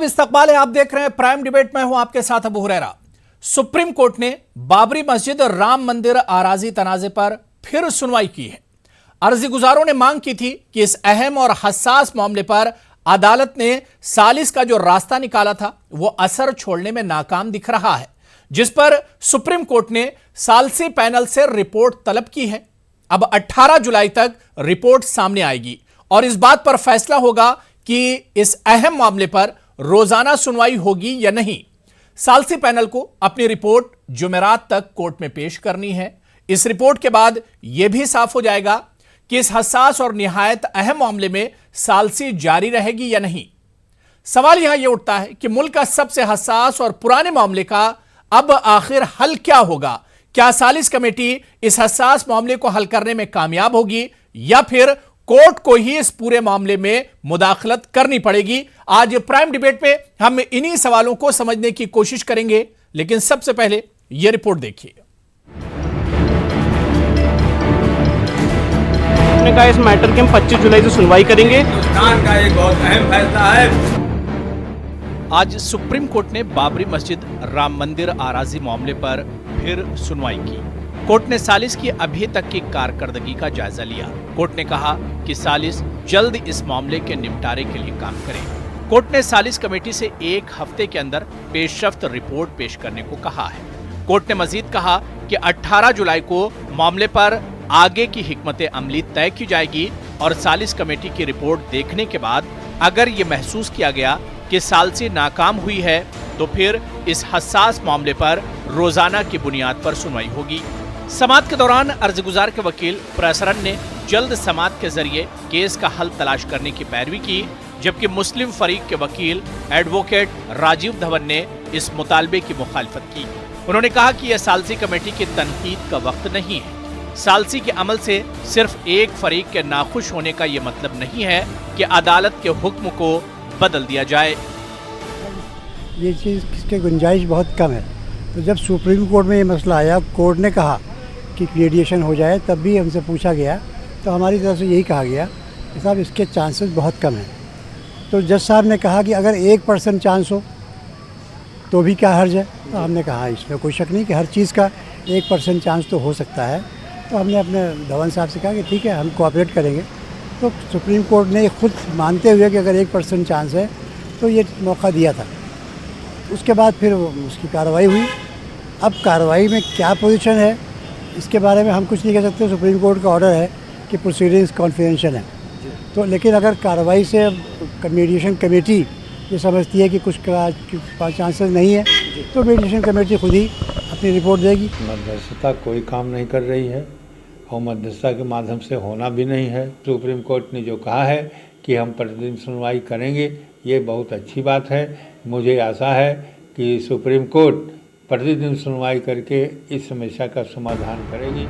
इस्तकबाल है, आप देख रहे हैं प्राइम डिबेट में हूं आपके साथ अबू हुरैरा। सुप्रीम कोर्ट ने बाबरी मस्जिद और राम मंदिर आराजी तनाजे पर फिर सुनवाई की है। अर्जी गुजारों ने मांग की थी कि इस अहम और हसास मामले पर अदालत ने सालिस का जो रास्ता निकाला था वो असर छोड़ने में नाकाम दिख रहा है, जिस पर सुप्रीम कोर्ट ने सालसी पैनल से रिपोर्ट तलब की है। अब 18 जुलाई तक रिपोर्ट सामने आएगी और इस बात पर फैसला होगा कि इस अहम मामले पर रोजाना सुनवाई होगी या नहीं। सालसी पैनल को अपनी रिपोर्ट जुमेरात तक कोर्ट में पेश करनी है। इस रिपोर्ट के बाद यह भी साफ हो जाएगा कि इस हसास और निहायत अहम मामले में सालसी जारी रहेगी या नहीं। सवाल यहां यह उठता है कि मुल्क का सबसे हसास और पुराने मामले का अब आखिर हल क्या होगा। क्या सालिस कमेटी इस हसास मामले को हल करने में कामयाब होगी या फिर कोर्ट को ही इस पूरे मामले में मुदाखलत करनी पड़ेगी। आज प्राइम डिबेट में हम इन्हीं सवालों को समझने की कोशिश करेंगे, लेकिन सबसे पहले यह रिपोर्ट देखिए। ने कहा इस मैटर की हम 25 जुलाई से सुनवाई करेंगे। हिंदुस्तान का एक बहुत अहम फैसला है। आज सुप्रीम कोर्ट ने बाबरी मस्जिद राम मंदिर आराजी मामले पर फिर सुनवाई की। कोर्ट ने सालिस की अभी तक की कारकर्दगी का जायजा लिया। कोर्ट ने कहा कि सालिस जल्द इस मामले के निपटारे के लिए काम करे। कोर्ट ने सालिस कमेटी से 1 हफ्ते के अंदर पेशरफ्त रिपोर्ट पेश करने को कहा है। कोर्ट ने मजीद कहा कि 18 जुलाई को मामले पर आगे की हिकमत अमली तय की जाएगी और सालिस कमेटी की रिपोर्ट देखने के बाद अगर ये महसूस किया गया कि सालसी नाकाम हुई है तो फिर इस हसास मामले पर रोजाना की बुनियाद पर सुनवाई होगी। समाअत के दौरान अर्जगुजार के वकील प्रसरन ने जल्द समाअत के जरिए केस का हल तलाश करने की पैरवी की, जबकि मुस्लिम फरीक के वकील एडवोकेट राजीव धवन ने इस मुतालबे की मुखालिफत की। उन्होंने कहा कि यह सालसी कमेटी की तनकीद का वक्त नहीं है। सालसी के अमल से सिर्फ एक फरीक के नाखुश होने का यह मतलब नहीं है कि अदालत के हुक्म को बदल दिया जाए। ये चीज़ की गुंजाइश बहुत कम है। तो जब सुप्रीम कोर्ट में ये मसला आया, कोर्ट ने कहा कि मीडिएशन हो जाए, तब भी हमसे पूछा गया तो हमारी तरफ से यही कहा गया कि साहब इसके चांसेस बहुत कम हैं। तो जज साहब ने कहा कि अगर 1% चांस हो तो भी क्या हर्ज है। तो हमने कहा इसमें कोई शक नहीं कि हर चीज़ का 1% चांस तो हो सकता है। तो हमने अपने धवन साहब से कहा कि ठीक है, हम कोऑपरेट करेंगे। तो सुप्रीम कोर्ट ने खुद मानते हुए कि अगर 1% चांस है तो ये मौका दिया था। उसके बाद फिर उसकी कार्रवाई हुई। अब कार्रवाई में क्या पोजीशन है इसके बारे में हम कुछ नहीं कह सकते। सुप्रीम कोर्ट का ऑर्डर है कि प्रोसीडिंग्स कॉन्फिडेंशियल है। तो लेकिन अगर कार्रवाई से मीडिएशन कमेटी ये समझती है कि कुछ चांसेस नहीं है तो मीडिएशन कमेटी खुद ही अपनी रिपोर्ट देगी। मध्यस्थता कोई काम नहीं कर रही है और मध्यस्थता के माध्यम से होना भी नहीं है। सुप्रीम कोर्ट ने जो कहा है कि हम प्रतिदिन सुनवाई करेंगे, ये बहुत अच्छी बात है। मुझे आशा है कि सुप्रीम कोर्ट प्रतिदिन सुनवाई करके इस समस्या का समाधान करेगी।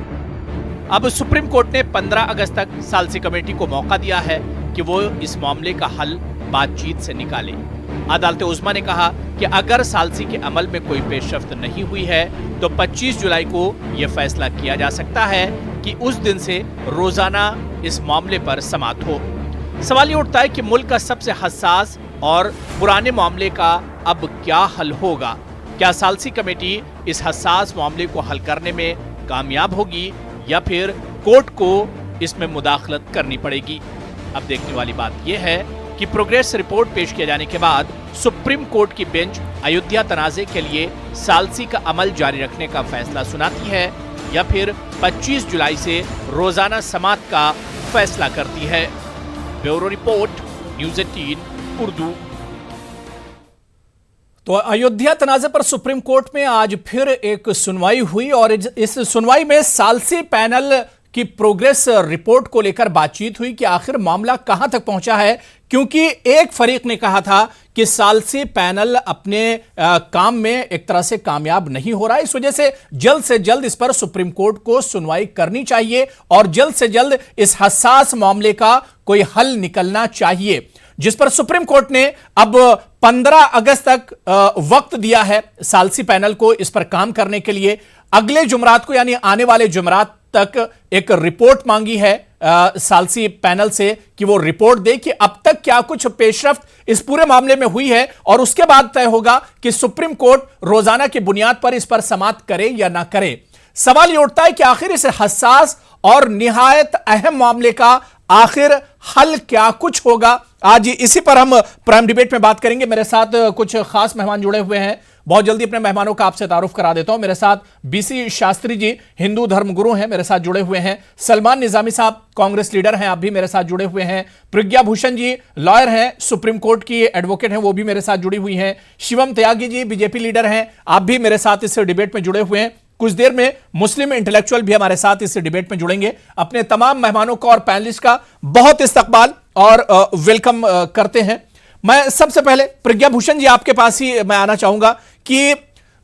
अब सुप्रीम कोर्ट ने 15 अगस्त तक सालसी कमेटी को मौका दिया है कि वो इस मामले का हल बातचीत से निकाले। अदालत उज़्मा ने कहा कि अगर सालसी के अमल में कोई पेशरफ्त नहीं हुई है तो 25 जुलाई को यह फैसला किया जा सकता है कि उस दिन से रोजाना इस मामले पर समाअत हो। सवाल ये उठता है कि मुल्क का सबसे हसास और पुराने मामले का अब क्या हल होगा। क्या सालसी कमेटी इस हसास मामले को हल करने में कामयाब होगी या फिर कोर्ट को इसमें मुदाखलत करनी पड़ेगी। अब देखने वाली बात यह है कि प्रोग्रेस रिपोर्ट पेश किए जाने के बाद सुप्रीम कोर्ट की बेंच अयोध्या तनाजे के लिए सालसी का अमल जारी रखने का फैसला सुनाती है या फिर 25 जुलाई से रोजाना समाअत का फैसला करती है। Bureau report, news 18 Urdu. तो अयोध्या तनाजे पर सुप्रीम कोर्ट में आज फिर एक सुनवाई हुई और इस सुनवाई में सालसी पैनल की प्रोग्रेस रिपोर्ट को लेकर बातचीत हुई कि आखिर मामला कहां तक पहुंचा है, क्योंकि एक फरीक ने कहा था कि सालसी पैनल अपने काम में एक तरह से कामयाब नहीं हो रहा है, इस वजह से जल्द इस पर सुप्रीम कोर्ट को सुनवाई करनी चाहिए और जल्द से जल्द इस हसास मामले का कोई हल निकलना चाहिए, जिस पर सुप्रीम कोर्ट ने अब 15 अगस्त तक वक्त दिया है सालसी पैनल को इस पर काम करने के लिए। अगले जुमरात को यानी आने वाले जुमरात तक एक रिपोर्ट मांगी है सालसी पैनल से कि वो रिपोर्ट दे कि अब तक क्या कुछ पेशरफ्त इस पूरे मामले में हुई है, और उसके बाद तय होगा कि सुप्रीम कोर्ट रोजाना की बुनियाद पर इस पर समाअत करे या ना करे। सवाल ये उठता है कि आखिर इस हसास और निहायत अहम मामले का आखिर हल क्या कुछ होगा। आज इसी पर हम प्राइम डिबेट में बात करेंगे। मेरे साथ कुछ खास मेहमान जुड़े हुए हैं। बहुत जल्दी अपने मेहमानों का आपसे तारुफ करा देता हूं। मेरे साथ बीसी शास्त्री जी हिंदू धर्मगुरु हैं, मेरे साथ जुड़े हुए हैं। सलमान निजामी साहब कांग्रेस लीडर हैं, आप भी मेरे साथ जुड़े हुए हैं। प्रज्ञा भूषण जी लॉयर हैं, सुप्रीम कोर्ट की एडवोकेट हैं, वो भी मेरे साथ जुड़ी हुई हैं। शिवम त्यागी जी बीजेपी लीडर हैं, आप भी मेरे साथ इस डिबेट में जुड़े हुए हैं। कुछ देर में मुस्लिम इंटेलेक्चुअल भी हमारे साथ इस डिबेट में जुड़ेंगे। अपने तमाम मेहमानों का और पैनलिस्ट का बहुत इस्तकबाल और वेलकम करते हैं। मैं सबसे पहले प्रज्ञा भूषण जी आपके पास ही मैं आना चाहूंगा कि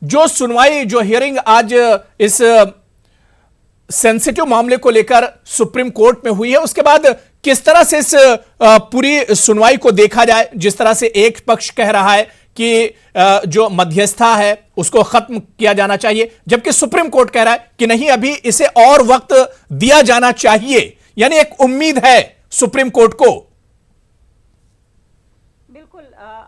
जो सुनवाई, जो हियरिंग आज इस सेंसिटिव मामले को लेकर सुप्रीम कोर्ट में हुई है, उसके बाद किस तरह से इस पूरी सुनवाई को देखा जाए। जिस तरह से एक पक्ष कह रहा है कि जो मध्यस्थता है उसको खत्म किया जाना चाहिए, जबकि सुप्रीम कोर्ट कह रहा है कि नहीं, अभी इसे और वक्त दिया जाना चाहिए, यानी एक उम्मीद है सुप्रीम कोर्ट को। बिल्कुल,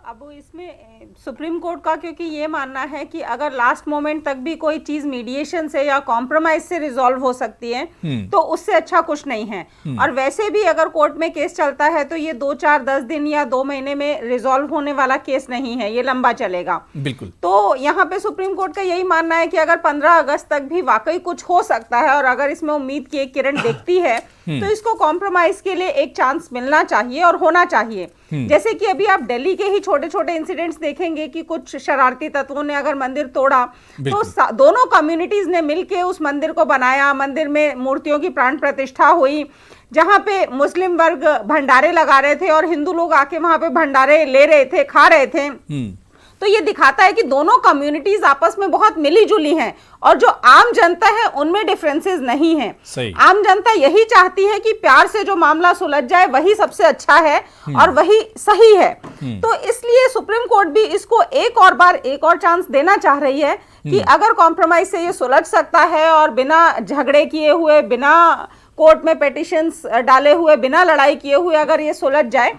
अब इसमें सुप्रीम कोर्ट का क्योंकि ये मानना है कि अगर लास्ट मोमेंट तक भी कोई चीज मीडिएशन से या कॉम्प्रोमाइज से रिजॉल्व हो सकती है तो उससे अच्छा कुछ नहीं है। और वैसे भी अगर कोर्ट में केस चलता है तो ये 2, 4, 10 दिन या 2 महीने में रिजॉल्व होने वाला केस नहीं है, ये लंबा चलेगा। बिल्कुल। तो यहाँ पे सुप्रीम कोर्ट का यही मानना है कि अगर 15 अगस्त तक भी वाकई कुछ हो सकता है और अगर इसमें उम्मीद की एक किरण दिखती है तो इसको कॉम्प्रोमाइज के लिए एक चांस मिलना चाहिए और होना चाहिए। जैसे कि अभी आप दिल्ली के ही छोटे छोटे इंसिडेंट्स देखेंगे कि कुछ शरारती तत्वों ने अगर मंदिर तोड़ा तो दोनों कम्युनिटीज ने मिलकर उस मंदिर को बनाया, मंदिर में मूर्तियों की प्राण प्रतिष्ठा हुई, जहां पे मुस्लिम वर्ग भंडारे लगा रहे थे और हिंदू लोग आके वहां पे भंडारे ले रहे थे, खा रहे थे। तो ये दिखाता है कि दोनों कम्युनिटीज आपस में बहुत मिली जुली हैं और जो आम जनता है उनमें डिफरेंसेस नहीं है। आम जनता यही चाहती है कि प्यार से जो मामला सुलझ जाए वही सबसे अच्छा है और वही सही है। तो इसलिए सुप्रीम कोर्ट भी इसको एक और चांस देना चाह रही है कि अगर कॉम्प्रोमाइज से ये सुलझ सकता है और बिना झगड़े किए हुए, बिना कोर्ट में पिटिशंस डाले हुए, बिना लड़ाई किए हुए अगर ये सुलझ जाए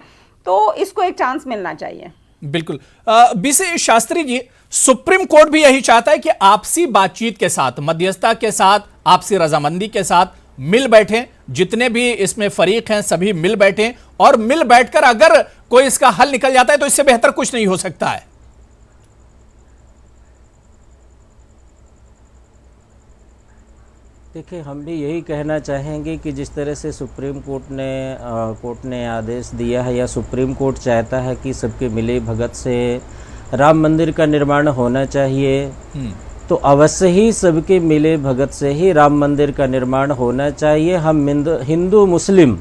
तो इसको एक चांस मिलना चाहिए। बिल्कुल। BC Shastri ji, supreme court भी यही चाहता है कि आपसी बातचीत के साथ, मध्यस्थता के साथ, आपसी रजामंदी के साथ मिल बैठें, जितने भी इसमें फरीक हैं सभी मिल बैठें और मिल बैठकर अगर कोई इसका हल निकल जाता है तो इससे बेहतर कुछ नहीं हो सकता है। देखिए, हम भी यही कहना चाहेंगे कि जिस तरह से सुप्रीम कोर्ट ने आदेश दिया है या सुप्रीम कोर्ट चाहता है कि सबके मिले भगत से राम मंदिर का निर्माण होना चाहिए, तो अवश्य ही सबके मिले भगत से ही राम मंदिर का निर्माण होना चाहिए। हम हिंदू मुस्लिम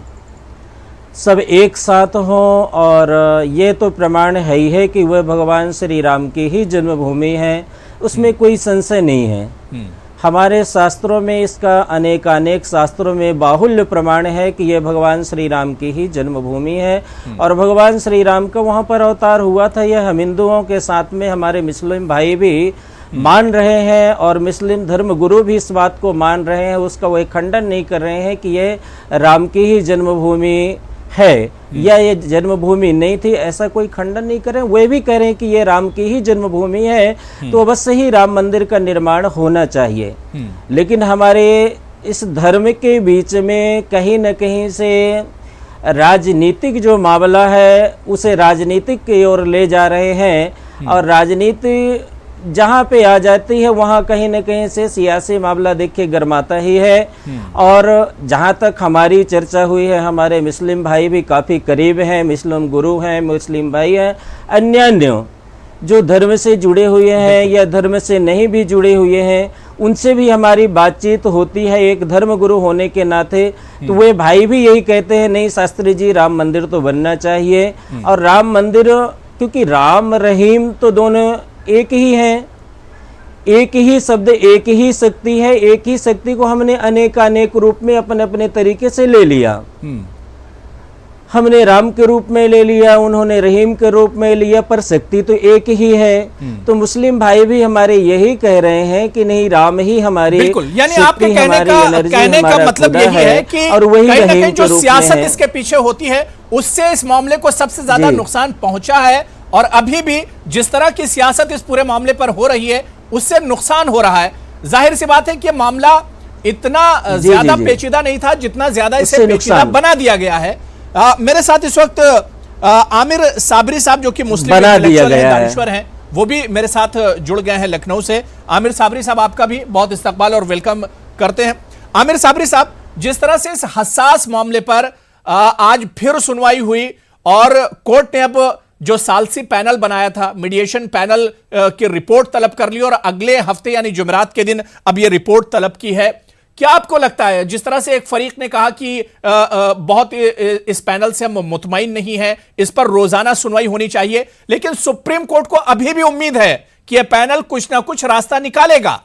सब एक साथ हों और ये तो प्रमाण है ही है कि वह भगवान श्री राम की ही जन्मभूमि है, उसमें कोई संशय नहीं है। हमारे शास्त्रों में इसका अनेक शास्त्रों में बाहुल्य प्रमाण है कि यह भगवान श्री राम की ही जन्मभूमि है और भगवान श्री राम का वहाँ पर अवतार हुआ था। यह हम हिंदुओं के साथ में हमारे मुस्लिम भाई भी मान रहे हैं और मुस्लिम धर्म गुरु भी इस बात को मान रहे हैं, उसका वो खंडन नहीं कर रहे हैं कि यह राम की ही जन्मभूमि है या ये जन्मभूमि नहीं थी, ऐसा कोई खंडन नहीं करें। वे भी कह रहे हैं कि ये राम की ही जन्मभूमि है, तो अवश्य ही राम मंदिर का निर्माण होना चाहिए। लेकिन हमारे इस धर्म के बीच में कहीं न कहीं से राजनीतिक जो मामला है उसे राजनीतिक की ओर ले जा रहे हैं और राजनीति जहाँ पे आ जाती है वहाँ कहीं न कहीं से सियासी मामला देखिए गरमाता ही है। और जहाँ तक हमारी चर्चा हुई है, हमारे मुस्लिम भाई भी काफ़ी करीब हैं, मुस्लिम गुरु हैं, मुस्लिम भाई हैं, अन्य जो धर्म से जुड़े हुए हैं या धर्म से नहीं भी जुड़े हुए हैं, उनसे भी हमारी बातचीत होती है एक धर्म गुरु होने के नाते। तो वे भाई भी यही कहते हैं, नहीं शास्त्री जी, राम मंदिर तो बनना चाहिए। और राम मंदिर, क्योंकि राम रहीम तो दोनों एक ही हैं, एक ही शब्द, एक ही शक्ति है, एक ही शक्ति को हमने अनेक रूप में अपने अपने तरीके से ले लिया। हमने राम के रूप में ले लिया, उन्होंने रहीम के रूप में लिया, पर शक्ति तो एक ही है। तो मुस्लिम भाई भी हमारे यही कह रहे हैं कि नहीं, राम ही हमारी बिल्कुल, यानी शक्ति, आपके हमारी एनर्जी, कहने का हमारा मतलब खुदा यही है कि और वही कहीं ना रहीम कहीं के जो रूप सियासत में है। इसके पीछे होती है उससे इस मामले को सबसे ज्यादा जी। नुकसान पहुंचा है, और अभी भी जिस तरह की सियासत इस पूरे मामले पर हो रही है उससे नुकसान हो रहा है। जाहिर सी बात है कि मामला इतना ज्यादा पेचीदा नहीं था जितना ज्यादा इसे पेचीदा बना दिया गया है। मेरे साथ इस वक्त आमिर साबरी साहब जो कि मुस्लिम इंटेलेक्चुअल हैं, दानिश्वर हैं, वो भी मेरे साथ जुड़ गए हैं लखनऊ से। आमिर साबरी साहब, आपका भी बहुत इस्तकबाल और वेलकम करते हैं। आमिर साबरी साहब, जिस तरह से इस हसास मामले पर आज फिर सुनवाई हुई और कोर्ट ने अब जो सालसी पैनल बनाया था, मीडिएशन पैनल की रिपोर्ट तलब कर ली और अगले हफ्ते यानी जुमेरात के दिन अब ये रिपोर्ट तलब की है। क्या आपको लगता है, जिस तरह से एक फरीक ने कहा कि बहुत इस पैनल से हम मुतमईन नहीं है, इस पर रोजाना सुनवाई होनी चाहिए, लेकिन सुप्रीम कोर्ट को अभी भी उम्मीद है कि यह पैनल कुछ ना कुछ रास्ता निकालेगा?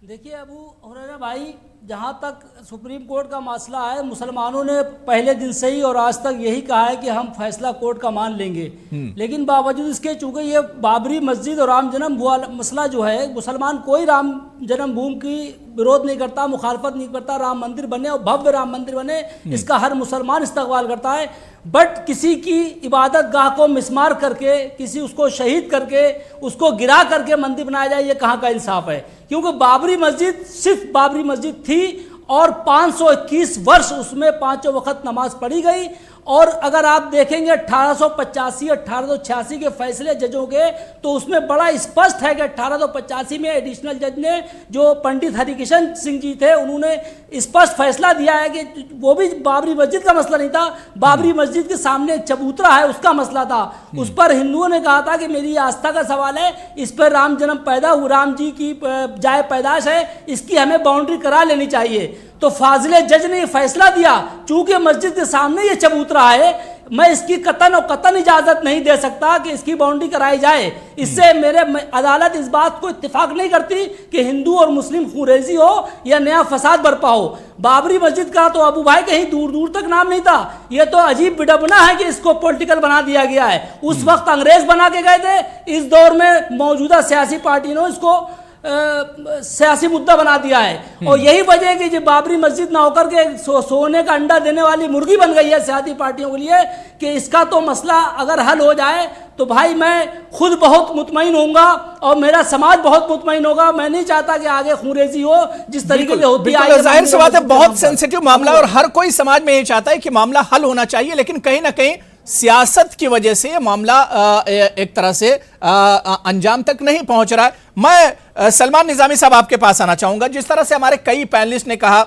देखिए अबू हुरैरा भाई, जहाँ तक सुप्रीम कोर्ट का मसला है, मुसलमानों ने पहले दिन से ही और आज तक यही कहा है कि हम फैसला कोर्ट का मान लेंगे। लेकिन बावजूद इसके चूंकि ये बाबरी मस्जिद और राम जन्म मसला जो है, मुसलमान कोई राम जन्मभूमि की विरोध नहीं करता, मुखालफत नहीं करता। राम मंदिर बने और भव्य राम मंदिर बने, इसका हर मुसलमान इस्तकबाल करता है। बट किसी की इबादत गाह को मिसमार करके, किसी उसको शहीद करके, उसको गिरा करके मंदिर बनाया जाए, ये कहाँ का इंसाफ है? क्योंकि बाबरी मस्जिद सिर्फ बाबरी मस्जिद थी और 521 वर्ष उसमें पांचों वक्त नमाज पढ़ी गई। और अगर आप देखेंगे 1885 1886 के फैसले जजों के, तो उसमें बड़ा स्पष्ट है कि 1885 में एडिशनल जज ने, जो पंडित हरिकिशन सिंह जी थे, उन्होंने स्पष्ट फैसला दिया है कि वो भी बाबरी मस्जिद का मसला नहीं था, बाबरी मस्जिद के सामने चबूतरा है उसका मसला था। उस पर हिंदुओं ने कहा था कि मेरी आस्था का सवाल है, इस पर राम जन्म पैदा हुआ, राम जी की जाए पैदाश है, इसकी हमें बाउंड्री करा लेनी चाहिए। तो फाजिले जज ने फैसला दिया, चूंकि मस्जिद के सामने ये चबूतरा है, मैं इसकी कतन और कतन इजाजत नहीं दे सकता कि इसकी बाउंड्री कराई जाए। इससे मेरे अदालत इस बात को इत्तेफाक नहीं करती कि हिंदू और मुस्लिम खूरेजी हो या नया फसाद बरपा हो। बाबरी मस्जिद का तो अबू भाई कहीं दूर दूर तक नाम नहीं था। ये तो अजीब विडंबना है कि इसको पॉलिटिकल बना दिया गया है। उस वक्त अंग्रेज बना के गए थे, इस दौर में मौजूदा सियासी पार्टी ने इसको सियासी मुद्दा बना दिया है। और यही वजह है कि जो बाबरी मस्जिद ना होकर के सोने का अंडा देने वाली मुर्गी बन गई है सियासी पार्टियों के लिए, कि इसका तो मसला अगर हल हो जाए तो भाई मैं खुद बहुत मुतमईन होऊंगा और मेरा समाज बहुत मुतमईन होगा। मैं नहीं चाहता कि आगे खूरेजी हो जिस तरीके से होती है। जाहिर सी बात है, बहुत सेंसिटिव मामला और हर कोई समाज में ये चाहता है कि मामला हल होना चाहिए, लेकिन कहीं ना कहीं सियासत की वजह से ये मामला एक तरह से अंजाम तक नहीं पहुंच रहा है। मैं सलमान निजामी साहब आपके पास आना चाहूंगा। जिस तरह से हमारे कई पैनलिस्ट ने कहा,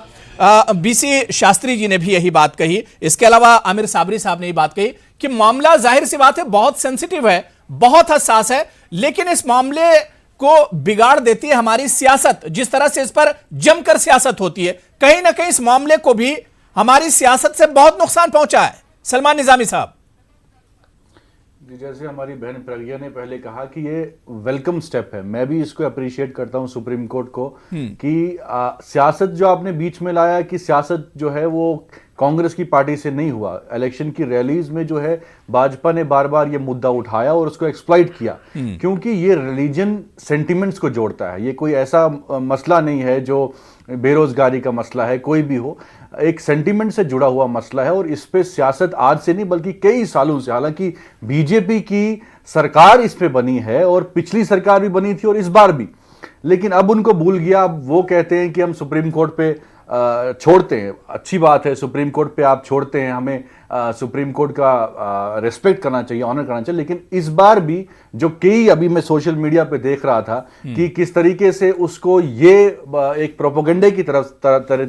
बीसी शास्त्री जी ने भी यही बात कही, इसके अलावा आमिर साबरी साहब ने यही बात कही कि मामला जाहिर सी बात है बहुत सेंसिटिव है, बहुत हसास है, लेकिन इस मामले को बिगाड़ देती है हमारी सियासत। जिस तरह से इस पर जमकर सियासत होती है, कहीं ना कहीं इस मामले को भी हमारी सियासत से बहुत नुकसान पहुंचा है। सलमान निजामी साहब, जैसे हमारी बहन प्रज्ञा ने पहले कहा कि ये वेलकम स्टेप है, मैं भी इसको अप्रिशिएट करता हूं सुप्रीम कोर्ट को कि सियासत जो आपने बीच में लाया, कि सियासत जो है वो कांग्रेस की पार्टी से नहीं हुआ। इलेक्शन की रैलीज में जो है भाजपा ने बार बार ये मुद्दा उठाया और उसको एक्सप्लॉइट किया, क्योंकि ये रिलीजन सेंटिमेंट्स को जोड़ता है। ये कोई ऐसा मसला नहीं है जो बेरोजगारी का मसला है, कोई भी हो, एक सेंटिमेंट से जुड़ा हुआ मसला है। और इस पे सियासत आज से नहीं बल्कि कई सालों से, हालांकि बीजेपी की सरकार इस पे बनी है और पिछली सरकार भी बनी थी और इस बार भी, लेकिन अब उनको भूल गया। अब वो कहते हैं कि हम सुप्रीम कोर्ट पे छोड़ते हैं। अच्छी बात है, सुप्रीम कोर्ट पे आप छोड़ते हैं, हमें सुप्रीम कोर्ट का रिस्पेक्ट करना चाहिए, ऑनर करना चाहिए। लेकिन इस बार भी जो कई, अभी मैं सोशल मीडिया पे देख रहा था कि किस तरीके से उसको ये एक प्रोपोगंडे की तरफ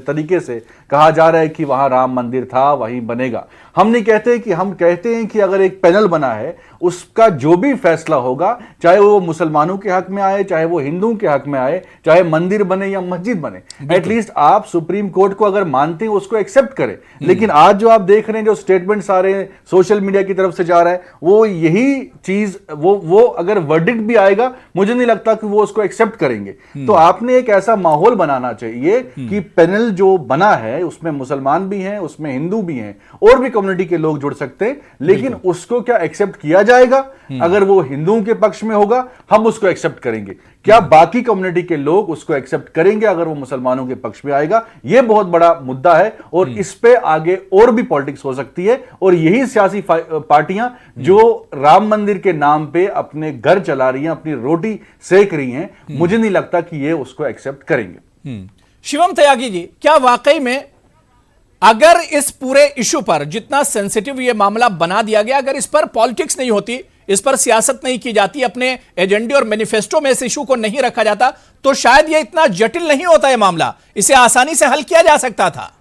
तरीके से कहा जा रहा है कि वहां राम मंदिर था, वहीं बनेगा। हम नहीं कहते कि, हम कहते हैं कि अगर एक पैनल बना है, उसका जो भी फैसला होगा, चाहे वो मुसलमानों के हक में आए, चाहे वो हिंदुओं के हक में आए, चाहे मंदिर बने या मस्जिद बने, एटलीस्ट आप सुप्रीम कोर्ट को अगर मानते हैं उसको एक्सेप्ट करें। लेकिन आज जो आप देख रहे हैं, जो स्टेटमेंट्स आ रहे हैं, सोशल मीडिया की तरफ से जा रहा है, वो यही चीज वो अगर वर्डिक्ट भी आएगा, मुझे नहीं लगता कि वो उसको एक्सेप्ट करेंगे। तो आपने एक ऐसा माहौल बनाना चाहिए कि पैनल जो बना है उसमें मुसलमान भी हैं, उसमें हिंदू भी हैं, और भी कम्युनिटी के लोग जुड़ सकते हैं, लेकिन उसको क्या एक्सेप्ट किया जाएगा? अगर वो हिंदुओं के पक्ष में होगा, हम उसको एक्सेप्ट करेंगे। क्या बाकी कम्युनिटी के लोग उसको एक्सेप्ट करेंगे अगर वो मुसलमानों के पक्ष में आएगा? यह बहुत बड़ा मुद्दा है, और इस पे आगे और भी पॉलिटिक्स हो सकती है। और यही सियासी पार्टियां जो राम मंदिर के नाम पे अपने घर चला रही हैं, अपनी रोटी सेक रही हैं, मुझे नहीं लगता कि ये उसको एक्सेप्ट करेंगे। शिवम त्यागी जी, क्या वाकई में अगर इस पूरे इशू पर, जितना सेंसिटिव ये मामला बना दिया गया, अगर इस पर पॉलिटिक्स नहीं होती, इस पर सियासत नहीं की जाती, अपने एजेंडे और मैनिफेस्टो में इस इशू को नहीं रखा जाता, तो शायद ये इतना जटिल नहीं होता ये मामला, इसे आसानी से हल किया जा सकता था।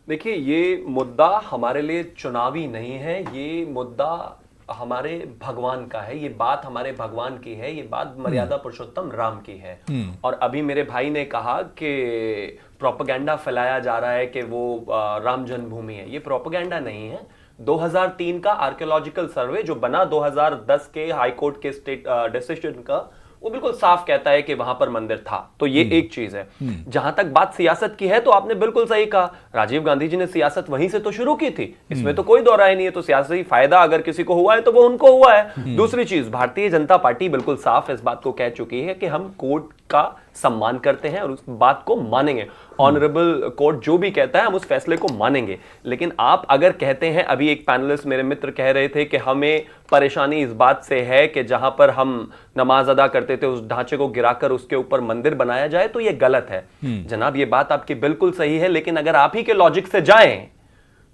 देखिए, ये मुद्दा हमारे लिए चुनावी नहीं है, ये मुद्दा हमारे भगवान का है, ये बात हमारे भगवान की है, ये बात मर्यादा पुरुषोत्तम राम की है। और अभी मेरे भाई ने कहा कि प्रोपेगेंडा फैलाया जा रहा है कि वो राम जन्मभूमि है। ये प्रोपेगेंडा नहीं है। 2003 का आर्कियोलॉजिकल सर्वे जो बना 2010 के हाई कोर्ट के स्टेट डिसीजन का, वो बिल्कुल साफ कहता है कि वहां पर मंदिर था। तो ये एक चीज है। जहां तक बात सियासत की है, तो आपने बिल्कुल सही कहा, राजीव गांधी जी ने सियासत वहीं से तो शुरू की थी, इसमें तो कोई दो राय नहीं है। तो सियासी फायदा अगर किसी को हुआ है तो वो उनको हुआ है। दूसरी चीज, भारतीय जनता पार्टी बिल्कुल साफ इस बात को कह चुकी है कि हम कोर्ट का सम्मान करते हैं और उस बात को मानेंगे। ऑनरेबल कोर्ट जो भी कहता है हम उस फैसले को मानेंगे। लेकिन आप अगर कहते हैं, अभी एक पैनलिस्ट मेरे मित्र कह रहे थे कि हमें परेशानी इस बात से है कि जहां पर हम नमाज अदा करते थे उस ढांचे को गिराकर उसके ऊपर मंदिर बनाया जाए, तो यह गलत है। जनाब, ये बात आपकी बिल्कुल सही है, लेकिन अगर आप ही के लॉजिक से जाएं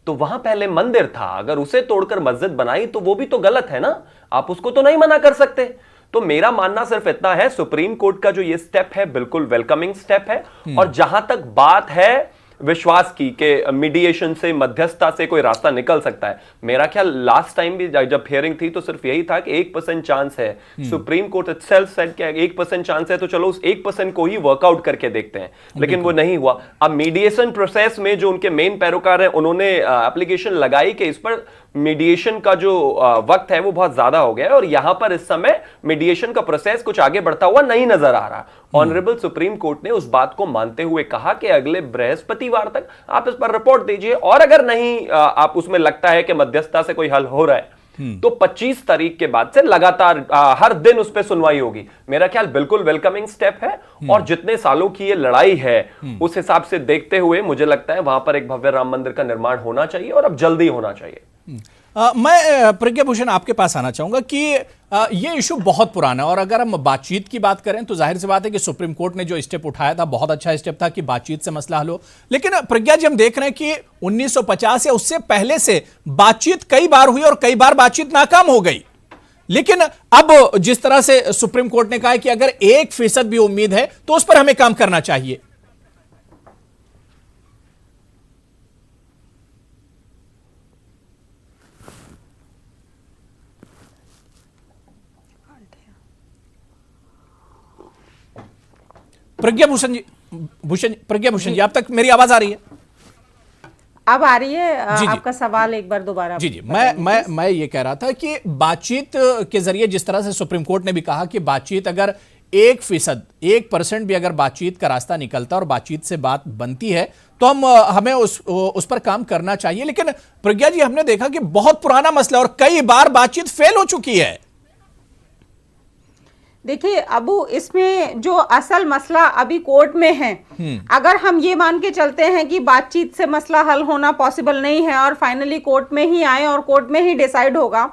तो वहां पहले मंदिर था, अगर उसे तोड़कर मस्जिद बनाई तो वो भी तो गलत है ना। आप उसको तो नहीं मना कर सकते। तो मेरा मानना सिर्फ इतना है, सुप्रीम कोर्ट का जो ये स्टेप है बिल्कुल वेलकमिंग स्टेप है। और जहां तक बात है विश्वास की कि मीडिएशन से, मध्यस्थता से कोई रास्ता निकल सकता है, मेरा ख्याल लास्ट टाइम भी जब हियरिंग थी तो सिर्फ यही था कि 1% चांस है। सुप्रीम कोर्ट इटसेल्फ सेड कि 1% चांस है, तो चलो उस 1% को ही वर्कआउट करके देखते हैं, लेकिन वो नहीं हुआ। अब मीडिएशन प्रोसेस में जो उनके मेन पैरोकार हैं, उन्होंने एप्लीकेशन लगाई कि इस पर मीडिएशन का जो वक्त है वो बहुत ज्यादा हो गया है और यहां पर इस समय मीडिएशन का प्रोसेस कुछ आगे बढ़ता हुआ नहीं नजर आ रहा। ऑनरेबल सुप्रीम कोर्ट ने उस बात को मानते हुए कहा कि अगले बृहस्पतिवार तक आप इस पर रिपोर्ट दीजिए, और अगर नहीं आप उसमें लगता है कि मध्यस्थता से कोई हल हो रहा है तो 25 तारीख के बाद से लगातार हर दिन उस पर सुनवाई होगी। मेरा ख्याल बिल्कुल वेलकमिंग स्टेप है। और जितने सालों की ये लड़ाई है उस हिसाब से देखते हुए मुझे लगता है वहां पर एक भव्य राम मंदिर का निर्माण होना चाहिए, और अब जल्दी होना चाहिए। मैं प्रज्ञा भूषण आपके पास आना चाहूंगा कि ये इशू बहुत पुराना है, और अगर हम बातचीत की बात करें तो जाहिर सी बात है कि सुप्रीम कोर्ट ने जो स्टेप उठाया था बहुत अच्छा स्टेप था कि बातचीत से मसला हल हो। लेकिन प्रज्ञा जी, हम देख रहे हैं कि 1950 या उससे पहले से बातचीत कई बार हुई और कई बार बातचीत नाकाम हो गई। लेकिन अब जिस तरह से सुप्रीम कोर्ट ने कहा है कि अगर 1% भी उम्मीद है तो उस पर हमें काम करना चाहिए। प्रज्ञा भूषण जी, आप तक मेरी आवाज आ रही है? अब आ रही है। आपका सवाल एक बार दोबारा। जी, मैं ये कह रहा था कि बातचीत के जरिए जिस तरह से सुप्रीम कोर्ट ने भी कहा कि बातचीत अगर 1% भी अगर बातचीत का रास्ता निकलता और बातचीत से बात बनती है तो हमें उस पर काम करना चाहिए। लेकिन प्रज्ञा जी, हमने देखा कि बहुत पुराना मसला और कई बार बातचीत फेल हो चुकी है। देखिए अबू, इसमें जो असल मसला अभी कोर्ट में है, अगर हम ये मान के चलते हैं कि बातचीत से मसला हल होना पॉसिबल नहीं है और फाइनली कोर्ट में ही आए और कोर्ट में ही डिसाइड होगा,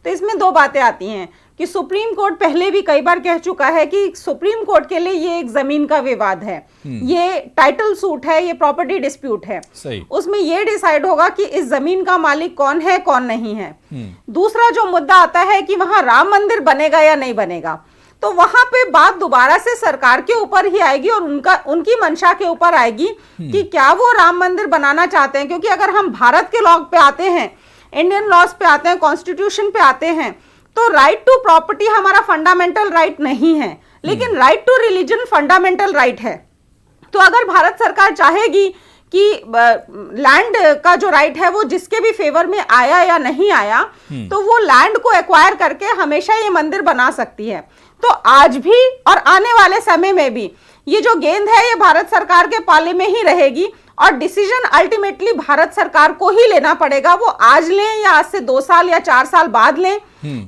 तो इसमें दो बातें आती हैं कि सुप्रीम कोर्ट पहले भी कई बार कह चुका है कि सुप्रीम कोर्ट के लिए ये एक जमीन का विवाद है, ये टाइटल सूट है, ये प्रॉपर्टी डिस्प्यूट है। उसमें ये डिसाइड होगा कि इस जमीन का मालिक कौन है, कौन नहीं है। दूसरा जो मुद्दा आता है कि वहां राम मंदिर बनेगा या नहीं बनेगा, तो वहां पे बात दोबारा से सरकार के ऊपर ही आएगी और उनकी मंशा के ऊपर आएगी कि क्या वो राम मंदिर बनाना चाहते हैं। क्योंकि अगर हम भारत के लॉ पे आते हैं, इंडियन लॉज पे आते हैं, कॉन्स्टिट्यूशन पे आते हैं, तो राइट टू प्रॉपर्टी हमारा फंडामेंटल राइट नहीं है, लेकिन right to religion fundamental right है। तो अगर भारत सरकार चाहेगी कि लैंड का जो राइट है वो जिसके भी फेवर में आया या नहीं आया, तो वो लैंड को एक्वायर करके हमेशा ये मंदिर बना सकती है। तो आज भी और आने वाले समय में भी ये जो गेंद है ये भारत सरकार के पाले में ही रहेगी और डिसीजन अल्टीमेटली भारत सरकार को ही लेना पड़ेगा। वो आज लें या आज से 2 साल या 4 साल बाद लें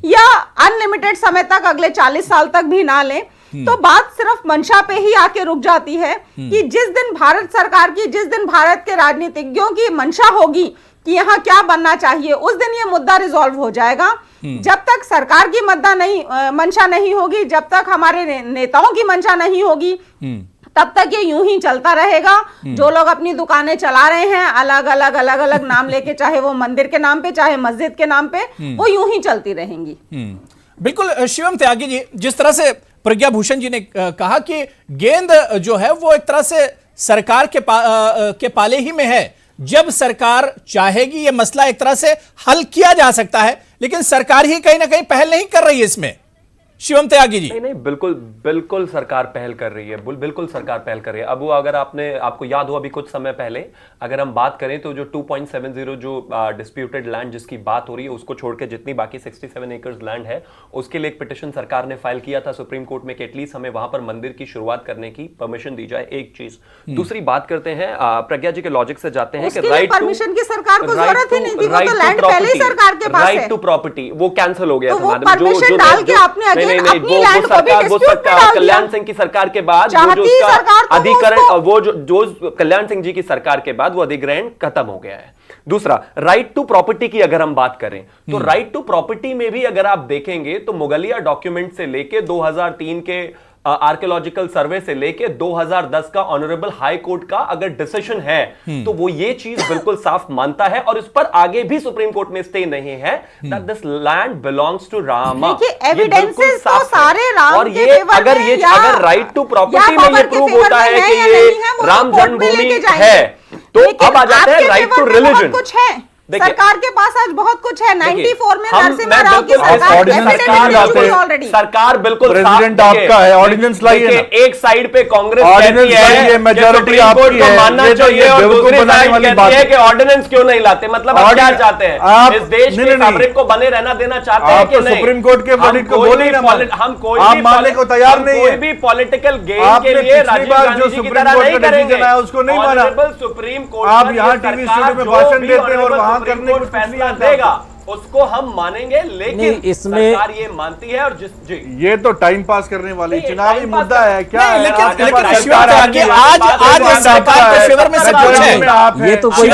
या अनलिमिटेड समय तक अगले 40 साल तक भी ना लें, तो बात सिर्फ मंशा पे ही आके रुक जाती है कि जिस दिन भारत सरकार की, जिस दिन भारत के राजनीतिज्ञों की मंशा होगी कि यहाँ क्या बनना चाहिए, उस दिन ये मुद्दा रिजॉल्व हो जाएगा। जब तक सरकार की मंशा नहीं होगी, जब तक हमारे नेताओं की मंशा नहीं होगी, तब तक ये यूं ही चलता रहेगा। जो लोग अपनी दुकानें चला रहे हैं अलग अलग नाम लेके, चाहे वो मंदिर के नाम पे चाहे मस्जिद के नाम पे, वो यूं ही चलती रहेंगी। बिल्कुल शिवम त्यागी जी, जिस तरह से प्रज्ञा भूषण जी ने कहा कि गेंद जो है वो एक तरह से सरकार के पाले ही में है। जब सरकार चाहेगी ये मसला एक तरह से हल किया जा सकता है, लेकिन सरकार ही कहीं ना कहीं पहल नहीं कर रही है इसमें। शिवम त्यागी जी। नहीं, बिल्कुल सरकार पहल कर रही है, बिल्कुल सरकार पहल कर रही है। अब वो अगर आपको याद हो अभी कुछ समय पहले अगर हम बात करें तो जो 2.70 जो डिस्प्यूटेड लैंड जिसकी बात हो रही है उसको छोड़ के जितनी बाकी 67 एकर्स लैंड है उसके लिए एक पिटिशन सरकार ने फाइल किया था सुप्रीम कोर्ट में कि एटलीस्ट हमें वहां पर मंदिर की शुरुआत करने की परमिशन दी जाए। एक चीज। दूसरी बात करते हैं प्रज्ञा जी के लॉजिक से जाते हैं कि राइट परमिशन की सरकार को जरूरत ही नहीं थी, वो तो लैंड पहले ही सरकार के पास है। राइट टू प्रॉपर्टी वो कैंसिल हो गया था मैडम। परमिशन डाल के आपने वो सरकार कल्याण सिंह की सरकार के बाद वो जो उसका अधिकरण वो जो कल्याण सिंह जी की सरकार के बाद वो अधिग्रहण खत्म हो गया है। दूसरा, राइट टू प्रॉपर्टी की अगर हम बात करें तो राइट टू प्रॉपर्टी में भी अगर आप देखेंगे तो मुगलिया डॉक्यूमेंट से लेके 2003 के आर्कियोलॉजिकल सर्वे से लेके 2010 का ऑनरेबल हाई कोर्ट का अगर डिसीजन है तो वो ये चीज बिल्कुल साफ मानता है और इस पर आगे भी सुप्रीम कोर्ट में स्टे नहीं है that this land belongs to Rama. Evidences तो सारे राम और ये अगर राइट टू प्रॉपर्टी में ये प्रूव होता है कि ये राम जन्मभूमि है तो अब आ जाते हैं राइट टू रिलीजन। कुछ है सरकार के पास आज बहुत कुछ है। 94 में नरसिम्हा राव की सरकार बिल्कुल प्रेसिडेंट आपका है, ऑर्डिनेंस लाइए। एक साइड पे कांग्रेस कहती है मेजॉरिटी आपकी है, मानना चाहिए और दूसरी साइड कहती है कि ऑर्डिनेंस क्यों नहीं लाते। मतलब आप क्या चाहते हैं, इस देश के फैब्रिक को बने रहना देना चाहते हैं कि नहीं? सुप्रीम कोर्ट के वर्डिक्ट को बोलिए ना, हम कोई मानने को तैयार नहीं है। कोई भी पॉलिटिकल गेम के लिए राजीव गांधी जी की तरह नहीं करेंगे। उसको नहीं माना। सुप्रीम कोर्ट आप यहाँ टीवी स्टूडियो में भाषण देते हैं और करने को फैसला देगा उसको हम मानेंगे, लेकिन इसमें सरकार ये मानती है। और जी ये तो टाइम पास करने वाली चुनावी मुद्दा है क्या है? लेकिन शिवम त्यागी आज सरकार के फेवर में सब कुछ है। ये तो कोई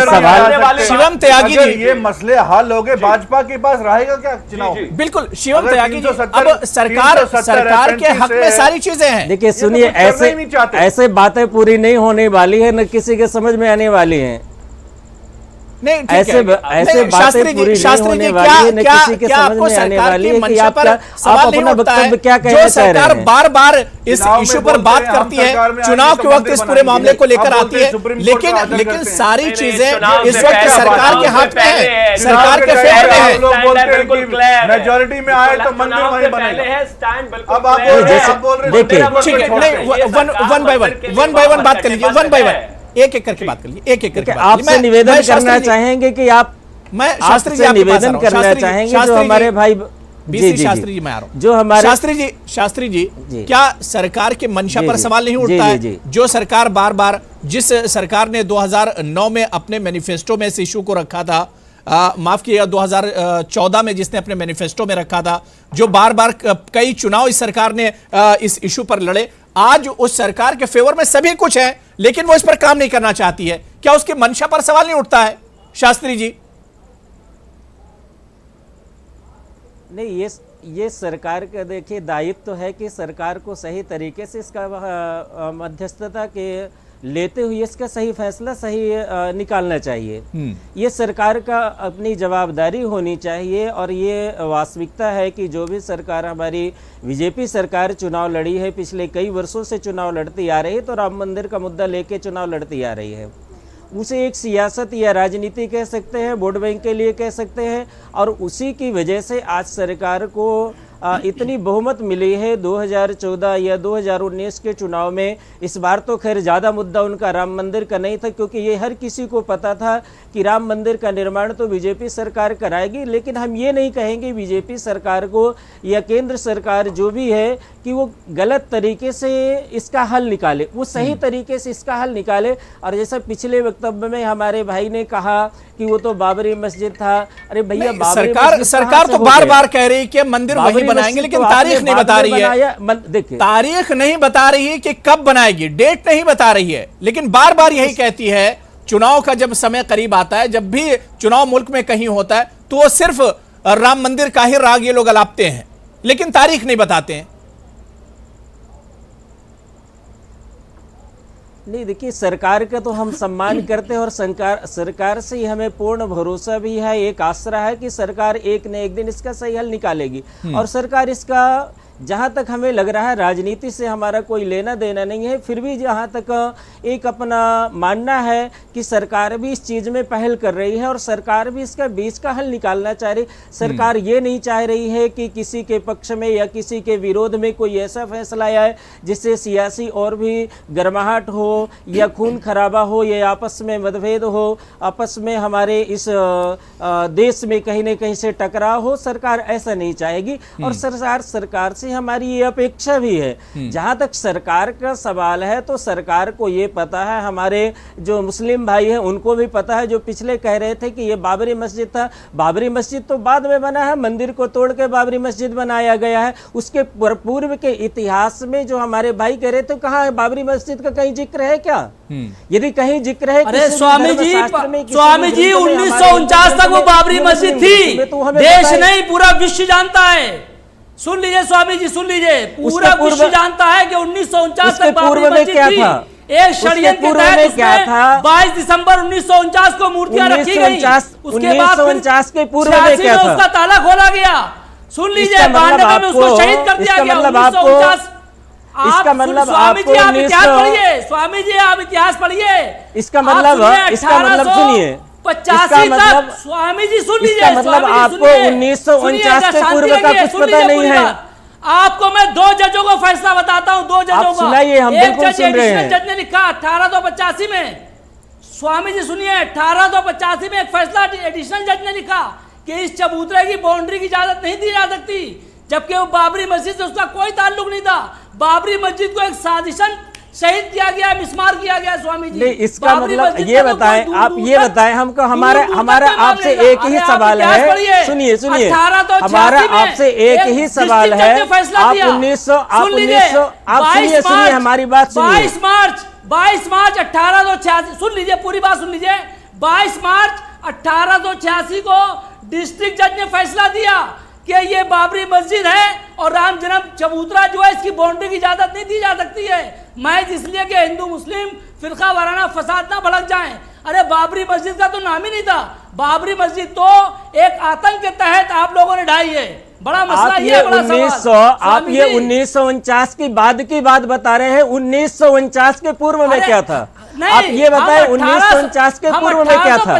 सवाल। शिवम त्यागी जी, ये मसले हल हो गए, भाजपा के पास रहेगा क्या चुनाव? बिल्कुल शिवम त्यागी जी, अब सरकार के हक में सारी चीजें हैं। देखिए सुनिए, ऐसे बातें पूरी नहीं होने वाली है, न किसी के समझ में आने वाली है। नहीं, ऐसे बातें पूरी नहीं होने वाली है, न किसी के समझ में आने वाली है कि आप अपना वक्तव्य क्या कहना चाह रहे हैं। सरकार बार बार इस इशू पर बात करती है, चुनाव के वक्त इस पूरे मामले को लेकर आती है, लेकिन सारी चीजें इस वक्त सरकार के हाथ में है, सरकार के फेवर में है। मेजॉरिटी में आए तो मंदिर वहीं बनेगा। अब आप देखिए, ठीक है, वन बाय वन बात कर लीजिए, वन बाय वन एक एक करके बात कर लीजिए, एक एक करके। आपसे निवेदन करना चाहेंगे कि मैं शास्त्री जी निवेदन करना चाहेंगे जो हमारे भाई बीसी शास्त्री जी, मैं आ रहा हूं, जो हमारे शास्त्री जी क्या सरकार के मंशा पर सवाल नहीं उठता है? जो सरकार बार बार, जिस सरकार ने 2009 में अपने मैनिफेस्टो में इस इशू को रखा था, माफ किएगा 2014 में जिसने अपने मैनिफेस्टो में रखा था, जो बार बार कई चुनाव इस सरकार ने इस इशू पर लड़े, आज उस सरकार के फेवर में सभी कुछ है लेकिन वो इस पर काम नहीं करना चाहती है, क्या उसकी मंशा पर सवाल नहीं उठता है शास्त्री जी? नहीं, ये सरकार का देखिए दायित्व तो है कि सरकार को सही तरीके से इसका मध्यस्थता के लेते हुए इसका सही फैसला सही निकालना चाहिए। ये सरकार का अपनी जवाबदारी होनी चाहिए और ये वास्तविकता है कि जो भी सरकार हमारी बीजेपी सरकार चुनाव लड़ी है, पिछले कई वर्षों से चुनाव लड़ती आ रही है, तो राम मंदिर का मुद्दा लेके चुनाव लड़ती आ रही है। उसे एक सियासत या राजनीति कह सकते हैं, वोट बैंक के लिए कह सकते हैं, और उसी की वजह से आज सरकार को इतनी बहुमत मिली है 2014 या 2019 के चुनाव में। इस बार तो खैर ज़्यादा मुद्दा उनका राम मंदिर का नहीं था, क्योंकि ये हर किसी को पता था कि राम मंदिर का निर्माण तो बीजेपी सरकार कराएगी। लेकिन हम ये नहीं कहेंगे बीजेपी सरकार को या केंद्र सरकार जो भी है कि वो गलत तरीके से इसका हल निकाले, वो सही तरीके से इसका हल निकाले। और जैसा पिछले वक्तव्य में हमारे भाई ने कहा कि वो तो बाबरी मस्जिद था, अरे भैया सरकार तो बार बार कह रही है कि मंदिर वही बनाएंगे, लेकिन तारीख नहीं बता रही है। देखिए, तारीख नहीं बता रही है कि कब बनाएगी, डेट नहीं बता रही है, लेकिन बार बार यही कहती है चुनाव का जब समय करीब आता है, जब भी चुनाव मुल्क में कहीं होता है तो वो सिर्फ राम मंदिर का ही राग ये लोग अलापते हैं, लेकिन तारीख नहीं बताते हैं। नहीं, देखिए, सरकार का तो हम सम्मान करते हैं और सरकार से ही हमें पूर्ण भरोसा भी है, एक आसरा है कि सरकार एक न एक दिन इसका सही हल निकालेगी। और सरकार इसका, जहाँ तक हमें लग रहा है, राजनीति से हमारा कोई लेना देना नहीं है, फिर भी जहाँ तक एक अपना मानना है कि सरकार भी इस चीज़ में पहल कर रही है और सरकार भी इसका बीच का हल निकालना चाह रही। सरकार ये नहीं चाह रही है कि किसी के पक्ष में या किसी के विरोध में कोई ऐसा फैसला आए जिससे सियासी और भी गर्माहट हो या खून खराबा हो या आपस में मतभेद हो, आपस में हमारे इस देश में कहीं न कहीं से टकराव हो। सरकार ऐसा नहीं चाहेगी और सरकार से हमारी ये अपेक्षा भी है। जहां तक सरकार का सवाल है तो सरकार को ये पता है, हमारे जो मुस्लिम भाई हैं उनको भी पता है, जो पिछले कह रहे थे कि ये बाबरी मस्जिद था। बाबरी मस्जिद तो बाद में बना है, मंदिर को तोड़ के बाबरी मस्जिद बनाया गया है। उसके पूर्व के इतिहास में जो हमारे भाई कह रहे थे, कहाँ है बाबरी मस्जिद का कहीं जिक्र है क्या? यदि कहीं जिक्र है, अरे स्वामी जी 1949 तक वो बाबरी मस्जिद थी, देश नहीं पूरा विश्व जानता है। सुन लीजिए स्वामी जी, सुन लीजिए, पूरा विश्व जानता है कि 1949 तक बाबरी मस्जिद थी। एक षड्यंत्र के तहत उसमें 22 दिसंबर 1949 को मूर्तियां रखी गई। उसके बाद 1949 के पूर्व में क्या था? उसका ताला खोला गया। सुन लीजिए, 92 में उसको शहीद कर दिया गया। 1949 इसका मतलब स्वामी जी आप इतिहास पढ़िए, स्वामी जी आप इतिहास पढ़िए। इसका मतलब सुनिए, 85 तक स्वामी जी सुन लीजिए, मतलब आपको 1949 के पूर्व का कुछ पता नहीं है। आपको मैं 2 जजों को फैसला बताता हूँ, 2 जजों का। हम बिल्कुल सुन रहे हैं। जज ने लिखा 1885 में, स्वामी जी सुनिए, 1885 में एक फैसला एडिशनल जज ने लिखा कि इस चबूतरे की बाउंड्री की इजाजत नहीं दी जा सकती, जबकि वो बाबरी मस्जिद से उसका कोई ताल्लुक नहीं था। बाबरी मस्जिद को एक साजिशन शहीद किया गया, मिसमार किया गया। स्वामी जी, इसका मतलब ये बताएं, आप ये बताएं हमको, हमारा आपसे एक ही सवाल है। सुनिए हमारा आपसे एक ही सवाल है। आप 1900 आप सुनिए हमारी बात सुनिए। 22 मार्च 1886, सुन लीजिए, पूरी बात सुन लीजिए। 22 मार्च 1886 को डिस्ट्रिक्ट जज ने फैसला दिया कि ये बाबरी मस्जिद है और राम जन्म चबूतरा जो है इसकी बाउंड्री की इजाजत नहीं दी जा सकती है, महज इसलिए कि हिंदू मुस्लिम फिरका वाराना फसाद ना भड़क जाएं। अरे बाबरी मस्जिद का तो नाम ही नहीं था। बाबरी मस्जिद तो एक आतंक के तहत आप लोगों ने ढाई है। बड़ा मसला ये बड़ा 1900 आप ये 1949 की बाद की बात बता रहे हैं। 1949 के पूर्व में क्या था? आप ये बताएं, 1949 के पूर्व में क्या था?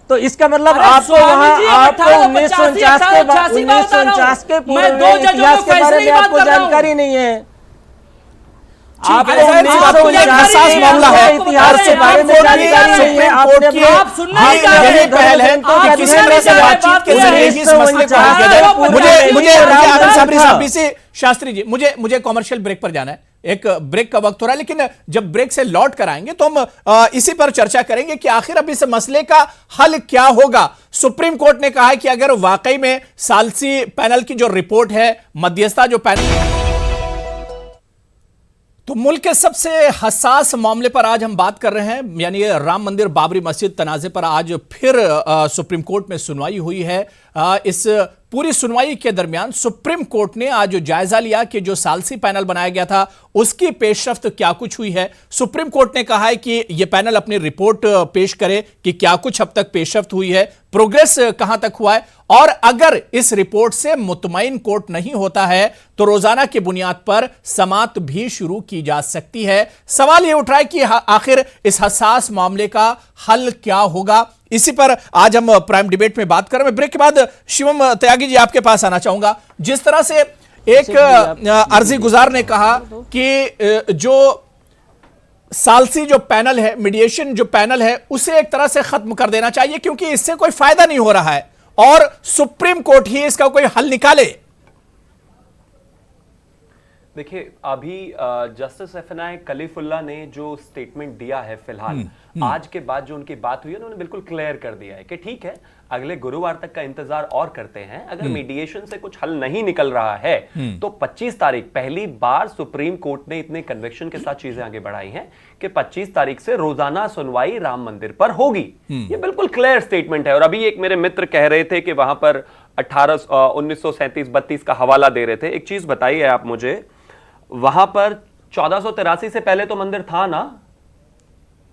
तो इसका मतलब आपको वहां आपको 1949 के बाद 1949 के पूर्व में इतिहास के बारे में आपको जानकारी नहीं है। आपको 1949 मामला है, इतिहास के बारे में जानकारी नहीं है। आप सुनना ही चाहते हैं, पहल है किसी तरह से बातचीत के जरिए इस मसले को मुझे शास्त्री जी, मुझे कॉमर्शियल ब्रेक पर जाना है, एक ब्रेक का वक्त हो रहा है, लेकिन जब ब्रेक से लौट कर आएंगे तो हम इसी पर चर्चा करेंगे कि आखिर अब इस मसले का हल क्या होगा। सुप्रीम कोर्ट ने कहा है कि अगर वाकई में सालसी पैनल की जो रिपोर्ट है, मध्यस्थता जो पैनल, तो मुल्क के सबसे हसास मामले पर आज हम बात कर रहे हैं, यानी राम मंदिर बाबरी मस्जिद तनाजे पर आज फिर सुप्रीम कोर्ट में सुनवाई हुई है। इस पूरी सुनवाई के दरमियान सुप्रीम कोर्ट ने आज जायजा लिया कि जो सालसी पैनल बनाया गया था उसकी पेशरफ्त क्या कुछ हुई है। सुप्रीम कोर्ट ने कहा है कि यह पैनल अपनी रिपोर्ट पेश करे कि क्या कुछ अब तक पेशरफ्त हुई है, प्रोग्रेस कहां तक हुआ है, और अगर इस रिपोर्ट से मुतमईन कोर्ट नहीं होता है तो रोजाना की बुनियाद पर समाअत भी शुरू की जा सकती है। सवाल यह उठ रहा है कि आखिर इस हसास मामले का हल क्या होगा। इसी पर आज हम प्राइम डिबेट में बात कर रहे हैं। ब्रेक के बाद शिवम त्यागी जी आपके पास आना चाहूंगा। जिस तरह से एक अर्जी गुजार ने कहा कि जो सालसी जो पैनल है, मीडिएशन जो पैनल है, उसे एक तरह से खत्म कर देना चाहिए क्योंकि इससे कोई फायदा नहीं हो रहा है और सुप्रीम कोर्ट ही इसका कोई हल निकाले। देखिए, अभी जस्टिस एफएनआई कलीफुल्ला ने जो स्टेटमेंट दिया है फिलहाल, आज के बाद जो उनकी बात हुई है, उन्होंने बिल्कुल क्लियर कर दिया है कि ठीक है, अगले गुरुवार तक का इंतजार और करते हैं। अगर मीडिएशन से कुछ हल नहीं निकल रहा है तो 25 तारीख पहली बार सुप्रीम कोर्ट ने इतने कन्विक्शन के साथ चीजें आगे बढ़ाई हैं कि 25 तारीख से रोजाना सुनवाई राम मंदिर पर होगी। ये बिल्कुल क्लियर स्टेटमेंट है। और अभी एक मेरे मित्र कह रहे थे कि वहां पर 1937-32 का हवाला दे रहे थे। एक चीज बताइए आप मुझे, वहां पर 1483 से पहले तो मंदिर था ना,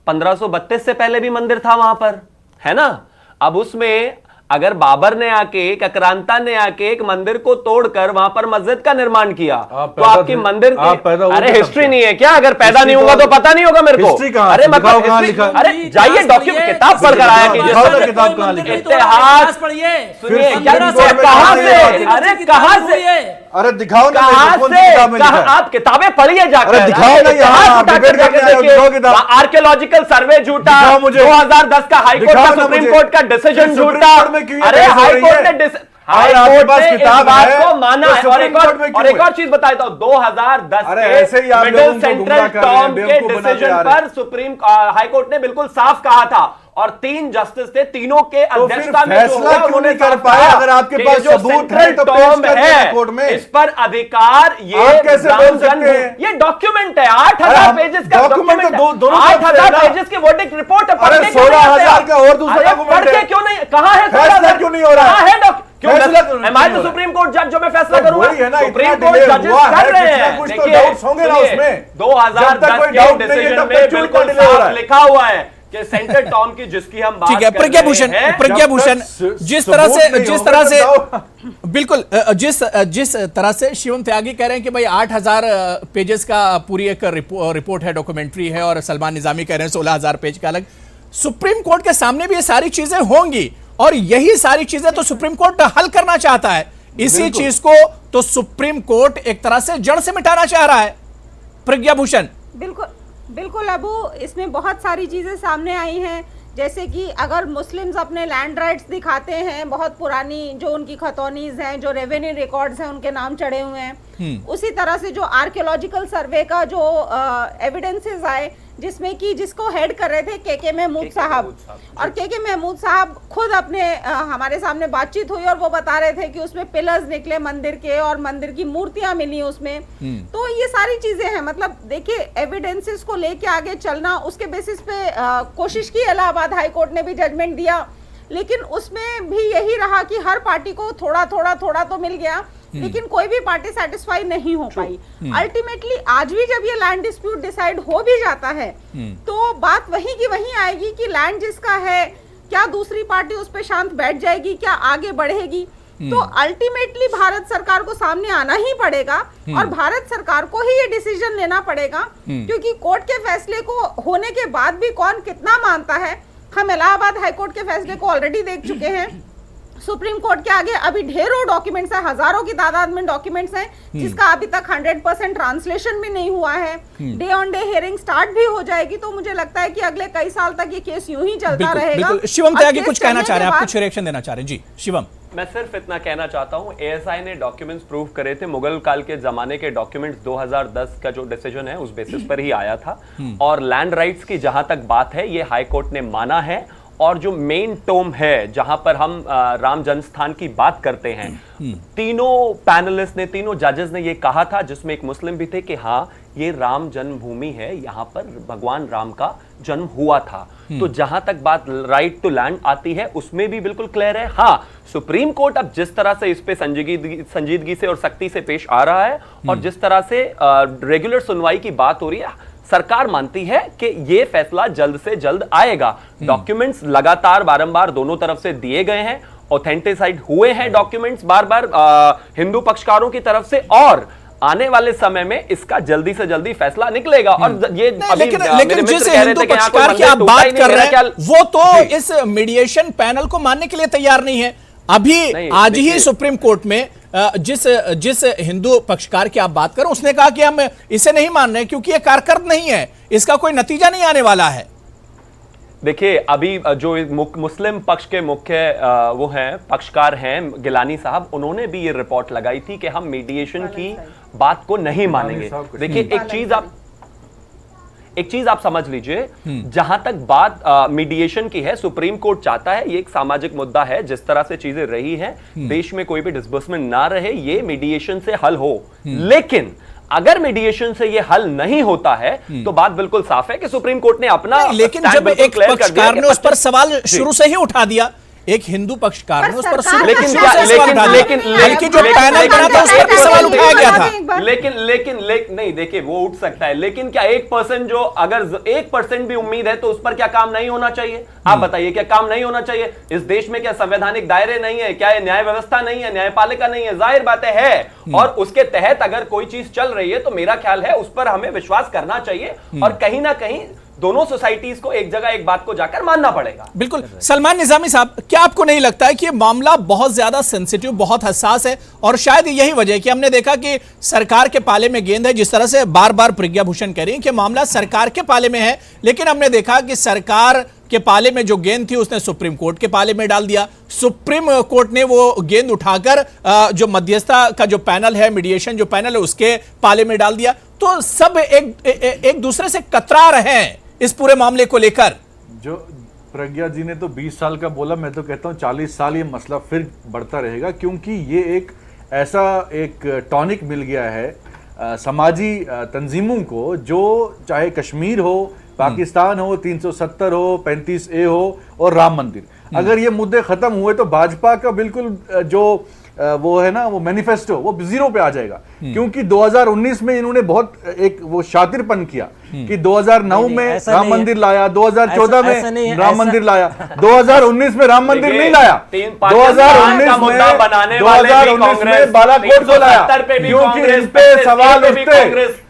1532 से पहले भी मंदिर था वहां पर, है ना। अब उसमें अगर बाबर ने आके, एक आक्रांता ने आके एक मंदिर को तोड़कर वहां पर मस्जिद का निर्माण किया, तो आपकी मंदिर अरे हिस्ट्री नहीं है क्या? अगर पैदा नहीं होगा तो पता नहीं होगा मेरे को। अरे मतलब अरे जाइए डॉक्यूमेंट किताब पढ़कर आया कीजिए, इतिहास पढ़िए, सुनिए कहां से, अरे कहां से, अरे दिखाओ ना, आप किताबें पढ़िए जाकर, दिखाओ। आर्कियोलॉजिकल सर्वे झूठा, 2010 का हाईकोर्ट का सुप्रीम कोर्ट का डिसीजन झूठा। अरे हाईकोर्ट ने इस बात को माना है। और एक और चीज बताता हूं, 2010 के मिडिल सेंट्रल टर्म के डिसीजन पर सुप्रीम हाईकोर्ट ने बिल्कुल साफ कहा था और 3 जस्टिस थे, तीनों के अध्यक्षता में जो हुआ उन्होंने कर पाया। अगर आपके पास सबूत है तो पेश करिए कोर्ट में। इस पर अधिकार ये कैसे बोल सकते हैं? ये डॉक्यूमेंट है, 8000 पेजेस का डॉक्यूमेंट है, 8000 पेजेस की वर्डिक्ट रिपोर्ट है। 16,000 का और दूसरा डॉक्यूमेंट है, क्यों नहीं? कहां है? फैसला क्यों नहीं हो रहा है? क्यों तो सुप्रीम कोर्ट जज जो मैं फैसला करूंगा, सुप्रीम कोर्ट जजेस कर रहे हैं। कुछ तो डाउट्स होंगे ना उसमें। 2010 के डिसीजन में बिल्कुल साफ लिखा हुआ है कि सेंट्रल टर्म की जिसकी हम बात कर रहे हैं। प्रज्ञा भूषण जिस तरह से बिल्कुल जिस तरह से शिवम त्यागी कह रहे हैं कि भाई 8000 पेजेस का पूरी एक रिपोर्ट है, डॉक्यूमेंट्री है, और सलमान निजामी कह रहे हैं 16,000 पेज का अलग। सुप्रीम कोर्ट के सामने भी ये सारी चीजें होंगी और यही सारी चीजें तो सुप्रीम कोर्ट हल करना चाहता है। इसी चीज को तो सुप्रीम कोर्ट एक तरह से जड़ से मिटाना चाह रहा है। प्रज्ञा भूषण बिल्कुल अबू, इसमें बहुत सारी चीजें सामने आई हैं, जैसे कि अगर मुस्लिम्स अपने लैंड राइट्स दिखाते हैं, बहुत पुरानी जो उनकी खतौनीज हैं, जो रेवेन्यू रिकॉर्ड्स हैं उनके नाम चढ़े हुए हैं, उसी तरह से जो आर्कियोलॉजिकल सर्वे का जो एविडेंसेस आए, जिसमें कि जिसको हेड कर रहे थे के महमूद साहब, और के महमूद साहब खुद अपने हमारे सामने बातचीत हुई और वो बता रहे थे कि उसमें पिलर्स निकले मंदिर के और मंदिर की मूर्तियां मिली उसमें। तो ये सारी चीजें हैं, मतलब देखिए एविडेंसेस को लेके आगे चलना, उसके बेसिस पे कोशिश की इलाहाबाद हाई कोर्ट ने भी जजमेंट दिया, लेकिन उसमें भी यही रहा कि हर पार्टी को थोड़ा थोड़ा तो मिल गया, लेकिन कोई भी पार्टी सेटिस्फाई नहीं हो पाई। अल्टीमेटली आज भी जब ये लैंड डिस्प्यूट डिसाइड हो भी जाता है तो बात वहीं की वहीं आएगी कि लैंड जिसका है, क्या दूसरी पार्टी उस पर शांत बैठ जाएगी, क्या आगे बढ़ेगी। तो अल्टीमेटली भारत सरकार को सामने आना ही पड़ेगा और भारत सरकार को ही ये डिसीजन लेना पड़ेगा, क्योंकि कोर्ट के फैसले को होने के बाद भी कौन कितना मानता है। हम इलाहाबाद हाईकोर्ट के फैसले को ऑलरेडी देख चुके हैं, सुप्रीम कोर्ट के आगे अभी ढेरों डॉक्यूमेंट्स हैं, हजारों की तादाद में डॉक्यूमेंट्स हैं, जिसका अभी तक 100% ट्रांसलेशन भी नहीं हुआ है। Day on day hearing start भी हो जाएगी, तो मुझे लगता है कि अगले कई साल तक ये केस यूं ही चलता रहेगा। शिवम त्यागी कुछ कहना चाह रहे हैं, आप कुछ रिएक्शन देना चाह रहे हैं? जी शिवम। मैं सिर्फ इतना कहना चाहता हूं, एएसआई ने डॉक्यूमेंट्स प्रूव करे थे, मुगल काल के जमाने के डॉक्यूमेंट्स, 2010 का जो डिसीजन है उस बेसिस पर ही आया था। और लैंड राइट्स की जहां तक बात है, ये हाई कोर्ट ने माना है। और जो मेन टोम है जहां पर हम राम जन्मस्थान की बात करते हैं, तीनों पैनलिस्ट ने, तीनों जजेस ने ये कहा था, जिसमें एक मुस्लिम भी थे, कि हाँ ये राम जन्मभूमि है, यहाँ पर भगवान राम का जन्म हुआ था। तो जहां तक बात राइट टू लैंड आती है उसमें भी बिल्कुल क्लियर है। हाँ, सुप्रीम कोर्ट अब जिस तरह से इस पे संजीदगी से और सख्ती से पेश आ रहा है और जिस तरह से रेगुलर सुनवाई की बात हो रही है, सरकार मानती है कि यह फैसला जल्द से जल्द आएगा। डॉक्यूमेंट्स लगातार बारंबार दोनों तरफ से दिए गए हैं, ऑथेंटिसाइड हुए हैं डॉक्यूमेंट्स बार बार हिंदू पक्षकारों की तरफ से, और आने वाले समय में इसका जल्दी से जल्दी फैसला निकलेगा। और ये अभी लेकिन जिस हिंदू पक्षकार की आप बात कर रहे हैं वो तो इस मीडिएशन पैनल को मानने के लिए तैयार नहीं है। अभी आज ही सुप्रीम कोर्ट में जिस हिंदू पक्षकार की आप बात करें उसने कहा कि हम इसे नहीं मान रहे क्योंकि ये कारगर नहीं है, इसका कोई नतीजा नहीं आने वाला है। देखिए अभी जो मुस्लिम पक्ष के मुख्य वो हैं पक्षकार हैं गिलानी साहब, उन्होंने भी ये रिपोर्ट लगाई थी कि हम मीडिएशन की बात को नहीं मानेंगे। देखिए एक चीज आप समझ लीजिए, जहां तक बात मीडिएशन की है, सुप्रीम कोर्ट चाहता है ये एक सामाजिक मुद्दा है, जिस तरह से चीजें रही हैं देश में कोई भी डिस्बर्समेंट ना रहे, ये मीडिएशन से हल हो। लेकिन अगर मीडिएशन से ये हल नहीं होता है तो बात बिल्कुल साफ है कि सुप्रीम कोर्ट ने अपना लेकिन जब एक पक्षकार ने उस पर सवाल शुरू से ही उठा दिया, एक हिंदू पक्षकार ने उस पर लेकिन जो पैनल बना था उस पर भी सवाल उठाया गया था। लेकिन नहीं, देखिए वो उठ सकता है, लेकिन क्या 1% जो अगर 1% भी उम्मीद है तो उस पर क्या काम नहीं होना चाहिए? आप बताइए, क्या काम नहीं होना चाहिए? इस देश में क्या संवैधानिक दायरे नहीं है? क्या न्याय व्यवस्था नहीं है? न्यायपालिका नहीं है? जाहिर बात है। और उसके तहत अगर कोई चीज चल रही है तो मेरा ख्याल है उस पर हमें विश्वास करना चाहिए और कहीं ना कहीं दोनों सोसाइटीज को एक जगह एक बात को जाकर मानना पड़ेगा। बिल्कुल। सलमान निजामी साहब, क्या आपको नहीं लगता है कि ये मामला बहुत ज्यादा सेंसिटिव, बहुत हसास है और शायद यही वजह है कि हमने देखा कि सरकार के पाले में गेंद है, जिस तरह से बार बार प्रज्ञा भूषण कह रही है कि मामला सरकार के पाले में है, लेकिन हमने देखा कि सरकार के पाले में जो गेंद थी उसने सुप्रीम कोर्ट के पाले में डाल दिया। सुप्रीम कोर्ट ने वो गेंद उठाकर जो मध्यस्थता का जो पैनल है, मीडिएशन जो पैनल है, उसके पाले में डाल दिया। तो सब एक दूसरे से कतरा रहे हैं इस पूरे मामले को लेकर। जो प्रज्ञा जी ने तो 20 साल का बोला, मैं तो कहता हूं 40 साल ये मसला फिर बढ़ता रहेगा, क्योंकि ये एक ऐसा एक टॉनिक मिल गया है समाजी तंजीमों को, जो चाहे कश्मीर हो, पाकिस्तान हो, 370 हो, 35A हो और राम मंदिर, अगर ये मुद्दे खत्म हुए तो भाजपा का बिल्कुल जो वो है ना, वो मैनिफेस्टो वो जीरो पे आ जाएगा। क्योंकि 2019 में इन्होंने बहुत एक वो शातिरपन किया कि 2009 में राम मंदिर लाया, 2014 में राम मंदिर लाया, 2019 में राम मंदिर नहीं लाया, 2019 में बालाकोट को लाया, क्योंकि इन पे सवाल उठते,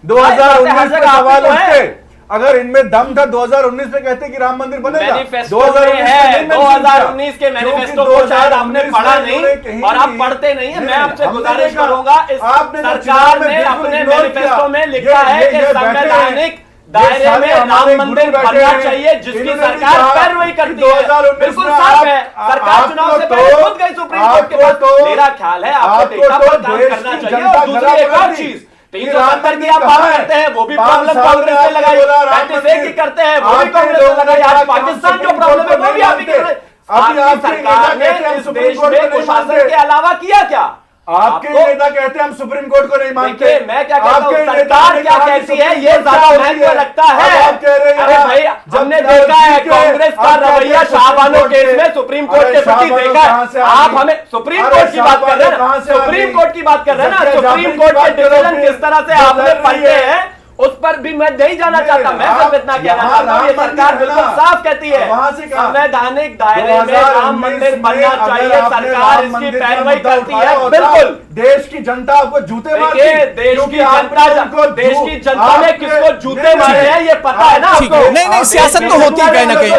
2019 में सवाल उठते। अगर इनमें दम था 2019 में कहते कि राम मंदिर बनेगा, 2019 के मैनिफेस्टो को शायद आपने पढ़ा नहीं और आप पढ़ते नहीं है। मैं आपसे गुजारिश करूंगा, इस सरकार ने अपने मैनिफेस्टो में लिखा है कि संवैधानिक दायरे में राम मंदिर बनना चाहिए, जिसकी सरकार पैरवी करती है। बिल्कुल साफ है, सरकार चुनाव से पहले खुद गई सुप्रीम कोर्ट के पास। मेरा ख्याल है आपको डेटा पर काम करना चाहिए। और दूसरी एक और चीज, 370 की आप बात करते हैं, वो भी प्रॉब्लम कांग्रेस ने लगाई, 35A की करते हैं, वो भी कांग्रेस ने लगाई। आज पाकिस्तान जो प्रॉब्लम है वो भी आप ही कर रहे हैं। आपकी सरकार ने इस देश में प्रशासन के अलावा किया क्या? आपके नेता कहते हैं हम सुप्रीम कोर्ट को नहीं मानते। मैं क्या कहता हूं, सरकार क्या कहती है ये ज्यादा महत्व रखता है। अरे भाई, हमने देखा है कांग्रेस का रवैया शाहबानो केस में सुप्रीम कोर्ट के प्रति देखा है। आप हमें सुप्रीम कोर्ट की बात कर रहे हैं ना, सुप्रीम कोर्ट की बात कर रहे हैं ना, सुप्रीम कोर्ट के डिसीजन किस तरह से आपने पढ़ते हैं उस पर भी मैं नहीं जाना चाहता। मैं सिर्फ इतना कहना चाहता हूं, ये सरकार बिल्कुल साफ कहती है संवैधानिक दायरे में राम मंदिर बनना चाहिए, सरकार इसकी पैरवी करती है। बिल्कुल, देश की जनता आपको जूते मारती है, देश की जनता ने किसको जूते मारे हैं ये पता है ना आपको। नहीं, सियासत तो होती है कहीं ना कहीं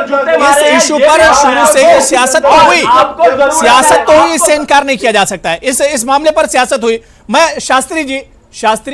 इस इशू पर, शुरू से सियासत तो हुई, सियासत तो हुई, इससे इनकार नहीं किया जा सकता है। इस मामले पर सियासत हुई। मैं शास्त्री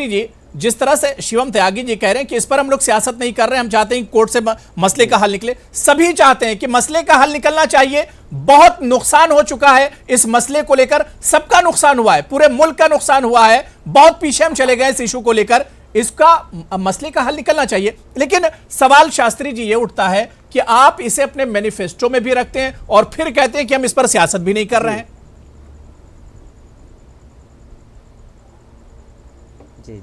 जी जिस तरह से शिवम त्यागी जी कह रहे हैं कि इस पर हम लोग सियासत नहीं कर रहे हैं, हम चाहते हैं कि कोर्ट से मसले का हल निकले, सभी चाहते हैं कि मसले का हल निकलना चाहिए। बहुत नुकसान हो चुका है इस मसले को लेकर, सबका नुकसान हुआ है, पूरे मुल्क का नुकसान हुआ है, बहुत पीछे हम चले गए इस इशू को लेकर, इसका मसले का हल निकलना चाहिए। लेकिन सवाल शास्त्री जी ये उठता है कि आप इसे अपने मैनिफेस्टो में भी रखते हैं और फिर कहते हैं कि हम इस पर सियासत भी नहीं कर रहे हैं। जी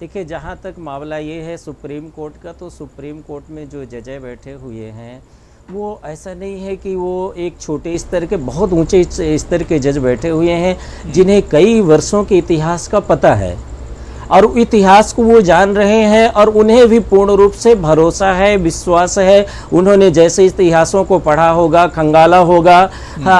देखिए, जहाँ तक मामला ये है सुप्रीम कोर्ट का, तो सुप्रीम कोर्ट में जो जज बैठे हुए हैं वो ऐसा नहीं है कि वो एक छोटे स्तर के, बहुत ऊंचे स्तर के जज बैठे हुए हैं जिन्हें कई वर्षों के इतिहास का पता है। और इतिहास को वो जान रहे हैं और उन्हें भी पूर्ण रूप से भरोसा है, विश्वास है। उन्होंने जैसे इतिहासों को पढ़ा होगा, खंगाला होगा,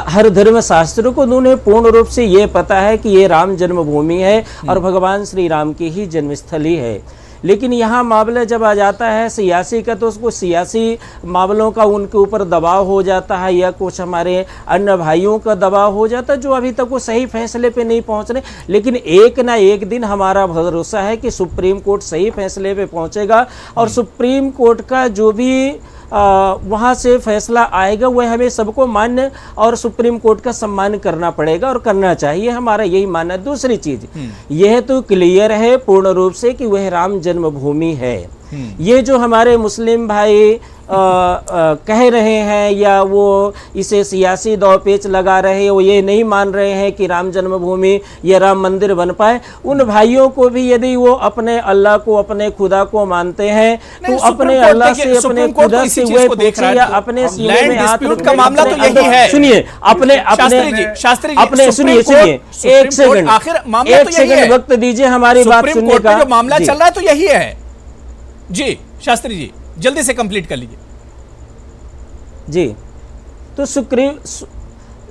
हर धर्म शास्त्रों को उन्हें पूर्ण रूप से ये पता है कि ये राम जन्मभूमि है और भगवान श्री राम की ही जन्मस्थली है। लेकिन यहाँ मामला जब आ जाता है सियासी का, तो उसको सियासी मामलों का उनके ऊपर दबाव हो जाता है या कुछ हमारे अन्य भाइयों का दबाव हो जाता है जो अभी तक वो सही फैसले पे नहीं पहुँच रहे। लेकिन एक ना एक दिन हमारा भरोसा है कि सुप्रीम कोर्ट सही फैसले पे पहुँचेगा और सुप्रीम कोर्ट का जो भी वहाँ से फैसला आएगा वह हमें सबको मान्य और सुप्रीम कोर्ट का सम्मान करना पड़ेगा और करना चाहिए, हमारा यही मानना है। दूसरी चीज यह तो क्लियर है पूर्ण रूप से कि वह राम जन्मभूमि है। ये जो हमारे मुस्लिम भाई कह रहे हैं या वो इसे सियासी दांवपेच लगा रहे हैं, वो ये नहीं मान रहे हैं कि राम जन्मभूमि या राम मंदिर बन पाए, उन भाइयों को भी यदि वो अपने अल्लाह को, अपने खुदा को मानते हैं तो अपने अल्लाह से, अपने खुदा से वे पूछे या अपने सीने में हाथ का मामला तो यही है। सुनिए अपने सुनिए एक सेकंड वक्त दीजिए हमारी बात सुनने का। जो मामला चल रहा है तो यही है जी। शास्त्री जी जल्दी से कंप्लीट कर लीजिए जी। तो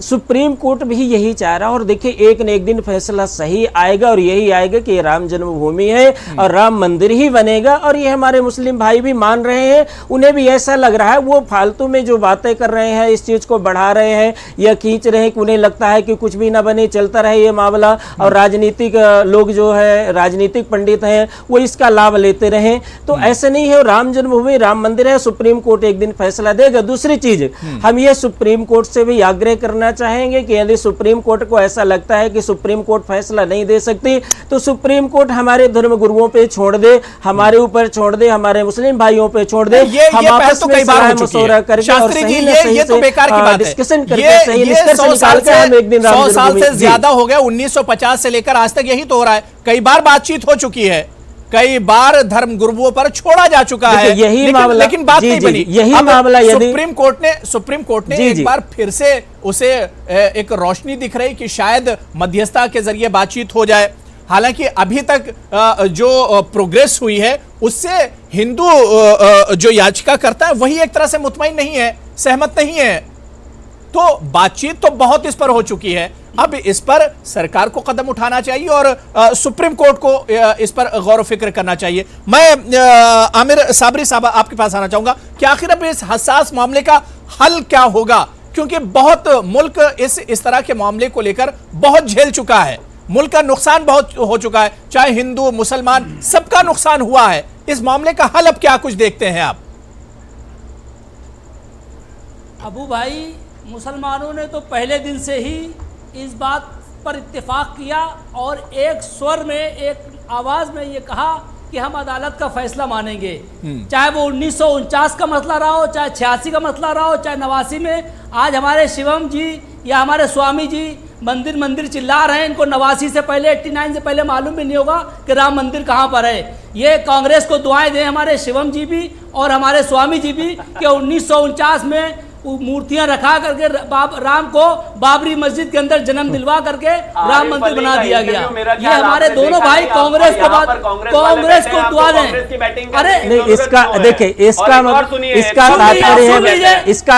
सुप्रीम कोर्ट भी यही चाह रहा है और देखिए एक न एक दिन फैसला सही आएगा और यही आएगा कि ये राम जन्मभूमि है और राम मंदिर ही बनेगा। और ये हमारे मुस्लिम भाई भी मान रहे हैं, उन्हें भी ऐसा लग रहा है। वो फालतू में जो बातें कर रहे हैं, इस चीज को बढ़ा रहे हैं या खींच रहे हैं कि उन्हें लगता है कि कुछ भी ना बने, चलता रहे ये मामला और राजनीतिक लोग जो है, राजनीतिक पंडित हैं, वो इसका लाभ लेते रहे। तो ऐसे नहीं है, राम जन्मभूमि राम मंदिर है, सुप्रीम कोर्ट एक दिन फैसला देगा। दूसरी चीज हम ये सुप्रीम कोर्ट से भी आग्रह करना चाहेंगे कि यदि सुप्रीम कोर्ट को ऐसा लगता है कि सुप्रीम कोर्ट फैसला नहीं दे सकती तो सुप्रीम कोर्ट हमारे धर्म गुरुओं पे छोड़ दे, हमारे ऊपर छोड़ दे, हमारे मुस्लिम भाइयों पे छोड़ दे। हम आपस में सलाह मशवरा करके और सही तो बेकार की बात है, डिस्कशन करके सही निष्कर्ष निकाल के हम एक दिन 100 साल से ज्यादा हो गया, 1950 से लेकर आज तक यही तो हो रहा है। कई बार बातचीत हो चुकी है, कई बार धर्म गुरुओं पर छोड़ा जा चुका है, यही मामला, लेकिन बात नहीं बनी। यही मामला यदि सुप्रीम कोर्ट ने एक बार फिर से उसे एक रोशनी दिख रही कि शायद मध्यस्थता के जरिए बातचीत हो जाए। हालांकि अभी तक जो प्रोग्रेस हुई है उससे हिंदू जो याचिका करता है वही एक तरह से मुतमईन नहीं है, सहमत नहीं है। तो बातचीत तो बहुत इस पर हो चुकी है, अब इस पर सरकार को कदम उठाना चाहिए और सुप्रीम कोर्ट को इस पर गौर व फिक्र करना चाहिए। मैं आमिर साबरी साहब आपके पास आना चाहूंगा कि आखिर अब इस हसास मामले का हल क्या होगा, क्योंकि बहुत मुल्क इस तरह के मामले को लेकर बहुत झेल चुका है, मुल्क का नुकसान बहुत हो चुका है, चाहे हिंदू मुसलमान सबका नुकसान हुआ है। इस मामले का हल अब क्या कुछ देखते हैं आप? अबू भाई, मुसलमानों ने तो पहले दिन से ही इस बात पर इत्तेफाक किया और एक स्वर में, एक आवाज में ये कहा कि हम अदालत का फैसला मानेंगे, चाहे वो 1949 का मसला रहा हो, चाहे 86 का मसला रहा हो, चाहे 89 में। आज हमारे शिवम जी या हमारे स्वामी जी मंदिर मंदिर चिल्ला रहे हैं, इनको 89 से पहले, 89 से पहले मालूम भी नहीं होगा कि राम मंदिर कहाँ पर है। ये कांग्रेस को दुआएं दें हमारे शिवम जी भी और हमारे स्वामी जी भी कि 1949 में मूर्तियां रखा करके राम को बाबरी मस्जिद के अंदर जन्म दिलवा करके राम मंदिर बना दिया गया। ये हमारे दोनों भाई कांग्रेस को दुआ दें। अरे नहीं, इसका देखिए, इसका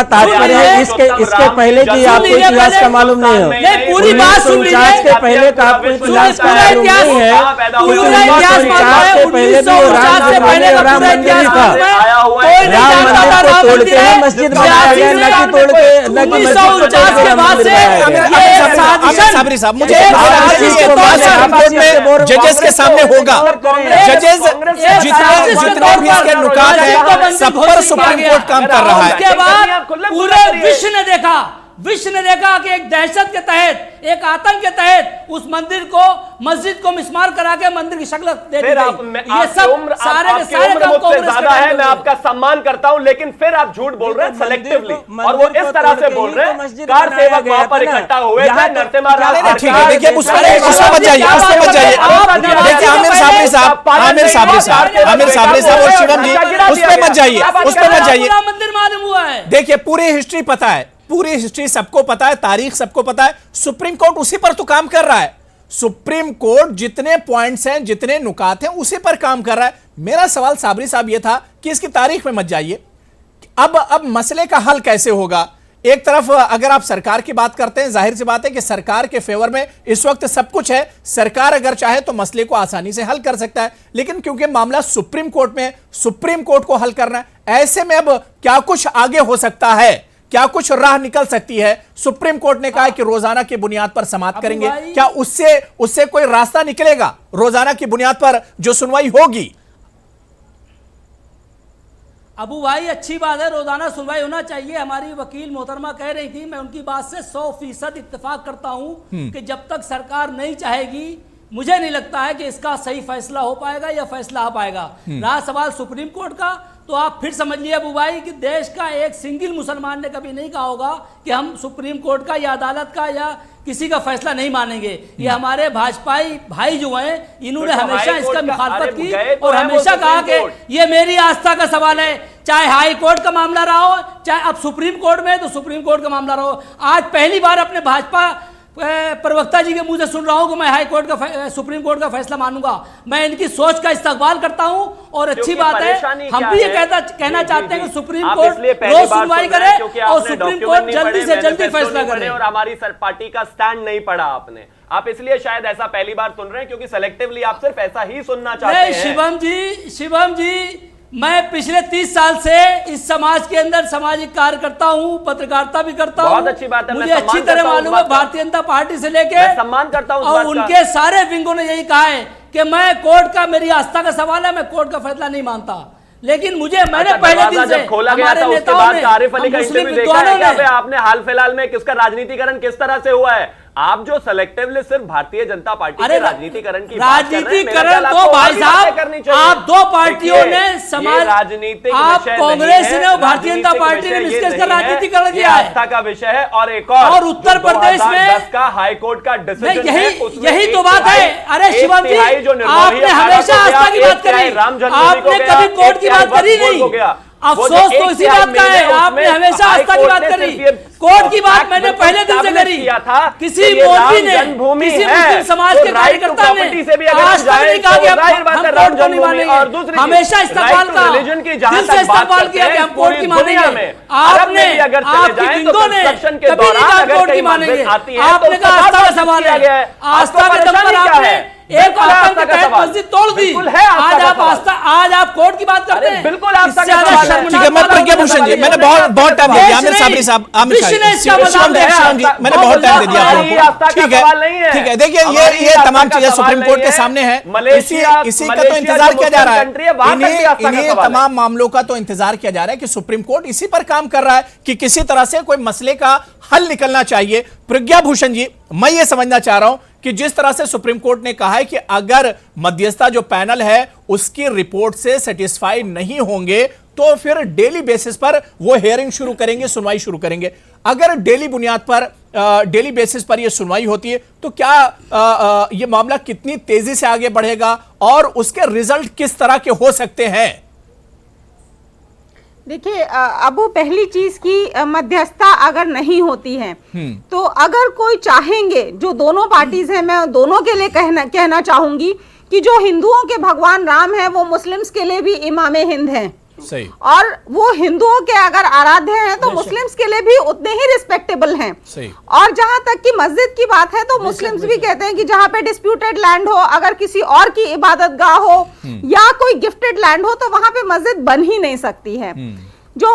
तात्पर्य है, इसके पहले की आपको इतिहास का मालूम नहीं हो, पूरी बात सुन लीजिए, के पहले का आपको इतिहास का मालूम नहीं है, 1949 के पहले भी राम मंदिर ही था। राम मंदिर को तोड़ के मस्जिद बनाया गया, 1949 के बाद से साबरी साहब, मुझे जजेस के सामने होगा, जजेस जितने भी इसके नुकात हैं सब पर सुप्रीम कोर्ट काम कर रहा है। उसके बाद पूरे विश्व ने देखा कि एक दहशत के तहत, एक आतंक के तहत उस मंदिर को, मस्जिद को मिस्मार करा के मंदिर की शक्ल दे दी गई। ये सब सारे के सारे काम कांग्रेस ज्यादा है। मैं आपका सम्मान करता हूं, लेकिन फिर आप झूठ बोल रहे हैं सेलेक्टिवली, और वो इस तरह से बोल रहे हैं। कार सेवक वहां पर इकट्ठा हुए थे, नरसिम्हा राव। ठीक है, देखिए उसमें मत जाइए। देखिए आमिर साबरी साहब और शिवम जी, उसमें मत जाइए। मंदिर मालूम हुआ है। देखिए पूरी हिस्ट्री पता है, पूरी हिस्ट्री सबको पता है, तारीख सबको पता है। सुप्रीम कोर्ट उसी पर तो काम कर रहा है। सुप्रीम कोर्ट जितने पॉइंट्स हैं, जितने नुकात हैं, उसी पर काम कर रहा है। मेरा सवाल साबरी साहब यह था कि इसकी तारीख में मत जाइए। अब मसले का हल कैसे होगा? एक तरफ अगर आप सरकार की बात करते हैं, जाहिर सी बात है कि सरकार के फेवर में इस वक्त सब कुछ है। सरकार अगर चाहे तो मसले को आसानी से हल कर सकता है, लेकिन क्योंकि मामला सुप्रीम कोर्ट में, सुप्रीम कोर्ट को हल करना है, ऐसे में अब क्या कुछ आगे हो सकता है? क्या कुछ राह निकल सकती है? सुप्रीम कोर्ट ने कहा है कि रोजाना की बुनियाद पर समाप्त करेंगे। क्या उससे कोई रास्ता निकलेगा? रोजाना की बुनियाद पर जो सुनवाई होगी। अबू भाई, अच्छी बात है, रोजाना सुनवाई होना चाहिए। हमारी वकील मोहतरमा कह रही थी, मैं उनकी बात से 100% इत्तेफाक करता हूं कि जब तक सरकार नहीं चाहेगी, मुझे नहीं लगता है कि इसका सही फैसला हो पाएगा या फैसला आ पाएगा। रहा सवाल सुप्रीम कोर्ट का, तो आप फिर समझ लिए अबू भाई कि देश का एक सिंगल मुसलमान ने कभी नहीं कहा होगा कि हम सुप्रीम कोर्ट का या अदालत का या किसी का फैसला नहीं मानेंगे। ये हमारे भाजपाई भाई जो हैं, इन्होंने हमेशा इसका मुखालफत की और हमेशा कहा कि ये मेरी आस्था का सवाल है। चाहे हाई कोर्ट का मामला रहा हो, चाहे अब सुप्रीम कोर्ट में तो सुप्रीम कोर्ट का मामला रहा हो। आज पहली बार अपने भाजपा प्रवक्ता जी के मुंह से सुन रहा हूं कि मैं हाई कोर्ट का सुप्रीम कोर्ट का फैसला मानूंगा। मैं इनकी सोच का इस्तकबाल करता हूं और अच्छी बात है। हम भी ये कहना चाहते हैं कि सुप्रीम कोर्ट रोज सुनवाई करे और सुप्रीम कोर्ट जल्दी से जल्दी फैसला करे। और हमारी पार्टी का स्टैंड नहीं पड़ा आपने, आप इसलिए शायद ऐसा पहली बार सुन रहे हैं क्योंकि सेलेक्टिवली आप सिर्फ ऐसा ही सुनना चाहते हैं। शिवम जी, मैं पिछले 30 साल से इस समाज के अंदर सामाजिक कार्य करता हूं, पत्रकारिता भी करता हूं। बहुत अच्छी बात है, मुझे अच्छी तरह मालूम है भारतीय जनता पार्टी से लेके सम्मान करता हूं और उनके सारे विंगों ने यही कहा है कि मैं कोर्ट का, मेरी आस्था का सवाल है, मैं कोर्ट का फैसला नहीं मानता। लेकिन मैंने पहले दिन से खोला गया था, उसके बाद आरिफ अली का इंटरव्यू देखा है कि आपने हाल फिलहाल में किसका राजनीतिकरण किस तरह से हुआ है। आप जो सेलेक्टिवली सिर्फ भारतीय जनता पार्टी के राजनीतिकरण की राजनीतिकरण तो भाई साहब, आप दो पार्टियों ने समाज राजनीतिक, आप कांग्रेस ने भारतीय जनता पार्टी ने इसका राजनीतिकरण किया है, आस्था का विषय है। और उत्तर प्रदेश में 2010 का हाईकोर्ट का डिसीजन है, यही तो बात है। अरे शिवम जी, आपने हमेशा आस्था की बात करी, आपने कभी कोर्ट की बात करी नहीं। अफसोस तो इसी बात का है, आपने हमेशा आस्था की बात करी, कोर्ट की बात मैंने पहले दिन से करी। किसी मौलवी ने, किसी मुस्लिम समाज के कार्यकर्ता ने आज तक नहीं कहा कि हम कोर्ट को नहीं मानेंगे। हमेशा इस्तेमाल का दिल से इस्तेमाल किया कि हम कोर्ट की मानेंगे। आपने, आपकी विंगों ने कभी नहीं कहा कोर्ट की मानेंगे। आपने कहा आस्था का सवाल है, आस्था के दम पर आपने एक आतंक के तहत मस्जिद तोड़ दी। आज आप कोर्ट की बात करते हैं। बिल्कुल ठीक है, मैं प्रज्ञा भूषण जी, मैंने बहुत टाइम दे दिया। आमिर साबरी साहब, आमिर शिवम जी, मैंने बहुत टाइम दे दिया आपको। ठीक है, देखिए ये तमाम चीजें सुप्रीम कोर्ट के सामने है। इसी का तो इंतजार किया जा रहा है, इन्हीं तमाम मामलों का तो इंतजार किया जा रहा है कि सुप्रीम कोर्ट इसी पर काम कर रहा है कि किसी तरह से कोई मसले का हल निकलना चाहिए। प्रज्ञा भूषण जी, मैं ये समझना चाह रहा हूं कि जिस तरह से सुप्रीम कोर्ट ने कहा है कि अगर मध्यस्थता जो पैनल है उसकी रिपोर्ट से सेटिस्फाई नहीं होंगे तो फिर डेली बेसिस पर वो हियरिंग शुरू करेंगे, सुनवाई शुरू करेंगे। अगर डेली बुनियाद पर, डेली बेसिस पर ये सुनवाई होती है तो क्या ये मामला कितनी तेजी से आगे बढ़ेगा और उसके रिजल्ट किस तरह के हो सकते हैं? देखिए, अब वो पहली चीज की मध्यस्थता अगर नहीं होती है तो अगर कोई चाहेंगे, जो दोनों पार्टीज हैं, मैं दोनों के लिए कहना चाहूंगी कि जो हिंदुओं के भगवान राम है वो मुस्लिम्स के लिए भी इमामे हिंद हैं। सही। और वो हिंदुओं के अगर आराध्य हैं तो मुस्लिम्स के लिए भी उतने ही रिस्पेक्टेबल हैं। सही। और जहां तक की मस्जिद की बात है तो मुस्लिम्स भी कहते हैं कि जहां पे डिस्प्यूटेड लैंड हो, अगर किसी और की इबादत गाह हो या कोई गिफ्टेड लैंड हो तो वहां पे मस्जिद बन ही नहीं सकती है। जो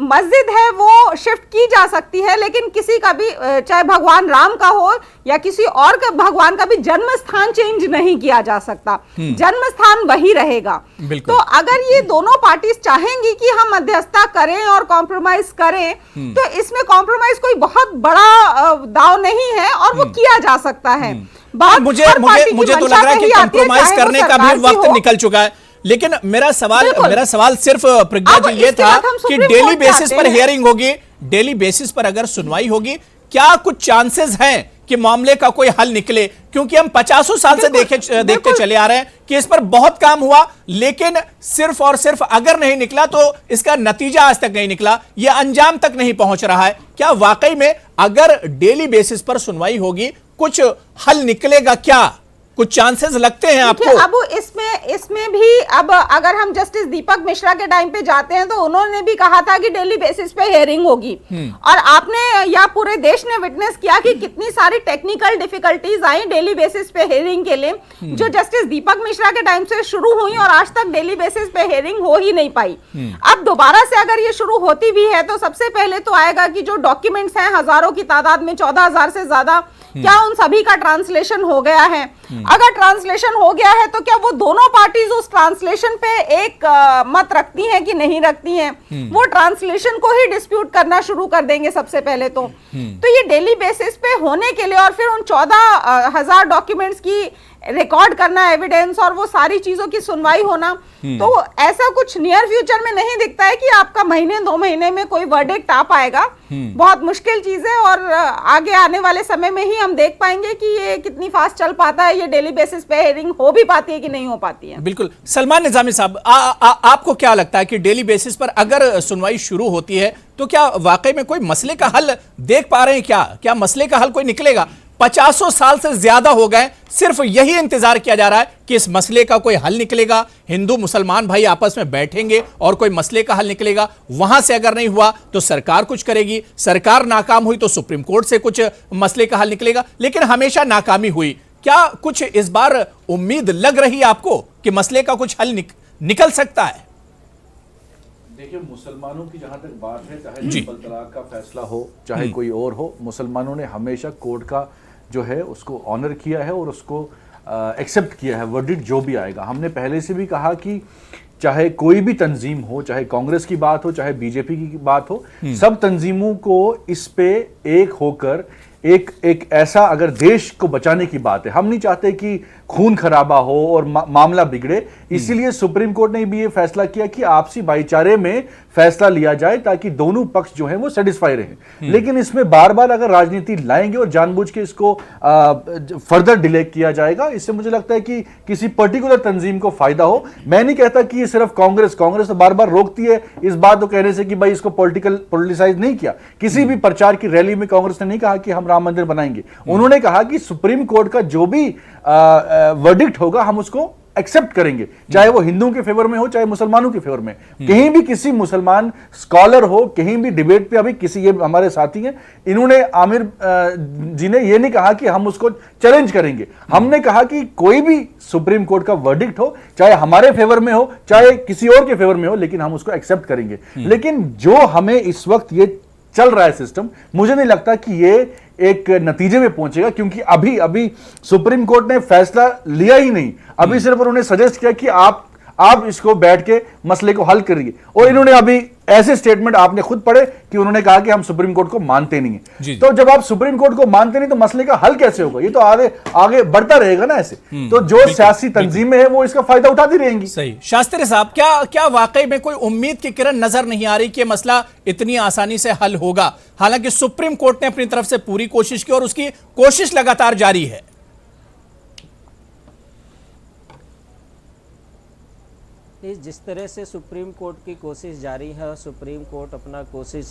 मस्जिद है वो शिफ्ट की जा सकती है, लेकिन किसी का भी, चाहे भगवान राम का हो या किसी और का भगवान का भी, जन्म स्थान चेंज नहीं किया जा सकता, जन्म स्थान वही रहेगा। तो अगर ये दोनों पार्टीज चाहेंगी कि हम मध्यस्थता करें और कॉम्प्रोमाइज करें तो इसमें कॉम्प्रोमाइज कोई बहुत बड़ा दाव नहीं है और वो किया जा सकता है। मुझे तो लग रहा है कि कॉम्प्रोमाइज करने का भी वक्त निकल चुका है। लेकिन मेरा सवाल सिर्फ प्रज्ञा जी ये था कि डेली बेसिस पर हियरिंग होगी, डेली बेसिस पर अगर सुनवाई होगी, क्या कुछ चांसेस हैं कि मामले का कोई हल निकले, क्योंकि हम 50 साल से देखते चले आ रहे हैं कि इस पर बहुत काम हुआ, लेकिन सिर्फ और सिर्फ अगर नहीं निकला तो इसका नतीजा आज तक नहीं निकला, यह अंजाम तक नहीं पहुंच रहा है। क्या वाकई में अगर डेली बेसिस पर सुनवाई होगी कुछ हल निकलेगा? क्या कुछ चांसेस लगते हैं आपको? अब इसमें भी अब अगर हम जस्टिस दीपक मिश्रा के टाइम पे जाते हैं तो उन्होंने भी कहा था कि डेली बेसिस पे हेयरिंग होगी, और आपने या पूरे देश ने विटनेस किया कि कितनी सारी टेक्निकल डिफिकल्टीज आई डेली बेसिस पे हेयरिंग के लिए, जो जस्टिस दीपक मिश्रा के टाइम से शुरू हुई और आज तक डेली बेसिस पे हेयरिंग हो ही नहीं पाई। अब दोबारा से अगर ये शुरू होती भी है तो सबसे पहले तो आएगा कि जो डॉक्यूमेंट्स हैं हजारों की तादाद में, 14,000 से ज्यादा, क्या उन सभी का ट्रांसलेशन हो गया है? अगर ट्रांसलेशन हो गया है तो क्या वो दोनों पार्टीज उस ट्रांसलेशन पे एक मत रखती हैं कि नहीं रखती हैं? वो ट्रांसलेशन को ही डिस्प्यूट करना शुरू कर देंगे सबसे पहले तो ये डेली बेसिस पे होने के लिए और फिर उन 14,000 डॉक्यूमेंट्स की रिकॉर्ड करना, एविडेंस और वो सारी चीजों की सुनवाई होना, तो ऐसा कुछ नियर फ्यूचर में नहीं दिखता है कि आपका महीने 2 महीने में कोई वर्डिक्ट आ पाएगा। बहुत मुश्किल चीज है, और आगे आने वाले समय में ही हम देख पाएंगे कि ये कितनी फास्ट चल पाता है, ये डेली बेसिस पे हेयरिंग हो भी पाती है कि नहीं हो पाती है। बिल्कुल। सलमान निजामी साहब, आपको क्या लगता है कि डेली बेसिस पर अगर सुनवाई शुरू होती है तो क्या वाकई में कोई मसले का हल देख पा रहे हैं? क्या मसले का हल कोई निकलेगा? 50 साल से ज्यादा हो गए, सिर्फ यही इंतजार किया जा रहा है कि इस मसले का कोई हल निकलेगा, हिंदू मुसलमान भाई आपस में बैठेंगे और कोई मसले का हल निकलेगा। वहां से अगर नहीं हुआ तो सरकार कुछ करेगी, सरकार नाकाम हुई तो सुप्रीम कोर्ट से कुछ मसले का हल निकलेगा, लेकिन हमेशा नाकामी हुई। क्या कुछ इस बार उम्मीद लग रही है आपको कि मसले का कुछ हल निकल सकता है? देखिए, मुसलमानों की जहां तक बात है, चाहे ट्रिपल तलाक का फैसला हो, चाहे कोई और हो, मुसलमानों ने हमेशा कोर्ट का जो है उसको ऑनर किया है और उसको एक्सेप्ट किया है, वर्डिक्ट जो भी आएगा। हमने पहले से भी कहा कि चाहे कोई भी तंजीम हो, चाहे कांग्रेस की बात हो, चाहे बीजेपी की बात हो, सब तंजीमों को इस पे एक होकर एक ऐसा, अगर देश को बचाने की बात है, हम नहीं चाहते कि खून खराबा हो और मामला बिगड़े, इसीलिए सुप्रीम कोर्ट ने भी ये फैसला किया कि आपसी भाईचारे में फैसला लिया जाए ताकि दोनों पक्ष जो हैं वो सेटिस्फाई रहे। लेकिन इसमें बार बार अगर राजनीति लाएंगे और जानबूझ के इसको फर्दर डिले किया जाएगा, इससे मुझे लगता है कि किसी पर्टिकुलर तंजीम को फायदा हो। मैं नहीं कहता कि ये सिर्फ कांग्रेस तो बार बार रोकती है इस बात को कहने से कि भाई इसको पॉलिटिसाइज नहीं किया। किसी भी प्रचार की रैली में कांग्रेस ने नहीं कहा कि हम राम मंदिर बनाएंगे, उन्होंने कहा कि सुप्रीम कोर्ट का जो भी वर्डिक्ट होगा हम उसको एक्सेप्ट करेंगे, चाहे वो हिंदुओं के फेवर में हो चाहे मुसलमानों के फेवर में। कहीं भी किसी मुसलमान स्कॉलर हो, कहीं भी डिबेट पे, अभी किसी, ये हमारे साथी हैं, इन्होंने आमिर जी ने ये नहीं कहा कि हम उसको चैलेंज करेंगे, हमने कहा कि कोई भी सुप्रीम कोर्ट का वर्डिक्ट हो, चाहे हमारे फेवर में हो चाहे किसी और के फेवर में हो, लेकिन हम उसको एक्सेप्ट करेंगे। लेकिन जो हमें इस वक्त ये चल रहा है सिस्टम, मुझे नहीं लगता कि ये एक नतीजे में पहुंचेगा, क्योंकि अभी सुप्रीम कोर्ट ने फैसला लिया ही नहीं, अभी सिर्फ उन्होंने सजेस्ट किया कि आप इसको बैठ के मसले को हल करिए। और इन्होंने अभी ऐसे स्टेटमेंट आपने खुद पढ़े कि उन्होंने कहा कि हम सुप्रीम कोर्ट को मानते नहीं है। तो जब आप सुप्रीम कोर्ट को मानते नहीं तो मसले का हल कैसे होगा? ये तो आगे बढ़ता रहेगा ना ऐसे। तो जो सियासी तंजीमें हैं वो इसका फायदा उठाती रहेंगी। सही। शास्त्री साहब, क्या वाकई में कोई उम्मीद की किरण नजर नहीं आ रही कि मसला इतनी आसानी से हल होगा? हालांकि सुप्रीम कोर्ट ने अपनी तरफ से पूरी कोशिश की और उसकी कोशिश लगातार जारी है। जिस तरह से सुप्रीम कोर्ट की कोशिश जारी है, सुप्रीम कोर्ट अपना कोशिश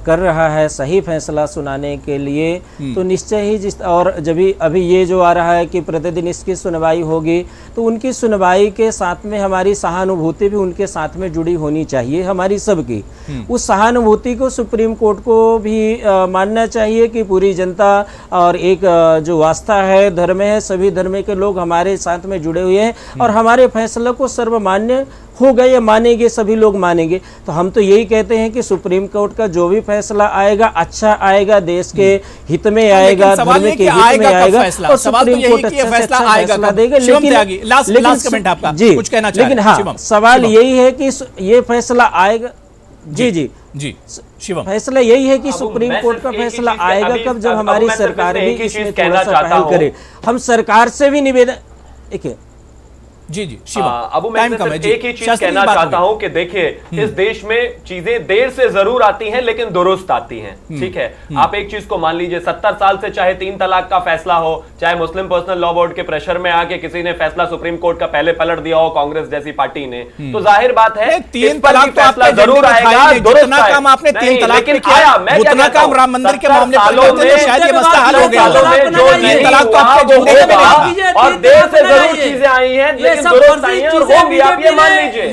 कर रहा है सही फैसला सुनाने के लिए, तो निश्चय ही और जब अभी ये जो आ रहा है कि प्रतिदिन इसकी सुनवाई होगी, तो उनकी सुनवाई के साथ में हमारी सहानुभूति भी उनके साथ में जुड़ी होनी चाहिए, हमारी सबकी। उस सहानुभूति को सुप्रीम कोर्ट को भी मानना चाहिए कि पूरी जनता और एक जो आस्था है, धर्म है, सभी धर्म के लोग हमारे साथ में जुड़े हुए हैं और हमारे फैसले को सर्वमान्य होगा, ये मानेंगे, सभी लोग मानेंगे। तो हम तो यही कहते हैं कि सुप्रीम कोर्ट का जो भी फैसला आएगा अच्छा आएगा, देश के हित में आएगा, धर्म के हित में आएगा, और सुप्रीम कोर्ट अच्छा फैसला देगा। लेकिन हाँ, सवाल यही है कि ये फैसला आएगा। जी शिवम, फैसला यही है कि सुप्रीम कोर्ट का फैसला आएगा कब? जब हमारी सरकार भी इसमें थोड़ा सा पहल करे। हम सरकार से भी निवेदन, देखिए जी जी शिवा, अबू मैं टाइम कम है सिर्फ जी। एक ही चीज शास्त्री कहना की बात चाहता होगी। हूं कि देखिए इस देश में चीजें देर से जरूर आती हैं लेकिन दुरुस्त आती हैं, ठीक है। आप एक चीज को मान लीजिए 70 साल से चाहे 3 तलाक का फैसला हो, चाहे मुस्लिम पर्सनल लॉ बोर्ड के प्रेशर में आके किसी ने फैसला सुप्रीम कोर्ट का पहले पलट दिया हो कांग्रेस जैसी पार्टी ने, तो जाहिर बात है 3 तलाक तो आपने जरूर आएगा, जितना काम आपने 3 तलाक पे किया, उतना काम राम मंदिर के मामले पर करते हैं, शायद ये मसला हल हो गया। 3 तलाक तो आपके जिंदगी में नहीं। और देर से जरूर चीजें आई हैं लेकिन दुरुस्त आई हैं और होंगी, आप ये मान लीजिए।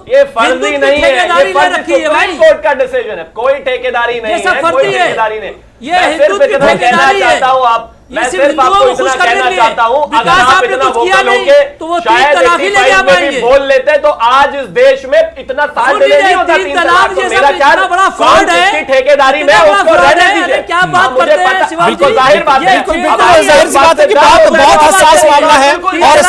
ये फर्जी नहीं है, ये सुप्रीम कोर्ट का डिसीजन है, कोई ठेकेदारी नहीं है, कोई ठेकेदारी नहीं। मैं सिर्फ इतना कहना चाहता हूँ, मैं सिर्फ आपको इतना कहना चाहता हूँ, अगर आप इतना वोकल होंगे तो शायद 85 में भी बोल लेते तो आज इस देश में इतना साथ नहीं होता 3 तलाक। तो मेरा ख्याल कौन किसकी ठेकेदारी में उसको रहने दीजिए। क्या बात मुझे करते हैं पता, बिल्कुल जाहिर बात है, जाहिर सी बात है कि बहुत हसास मामला है और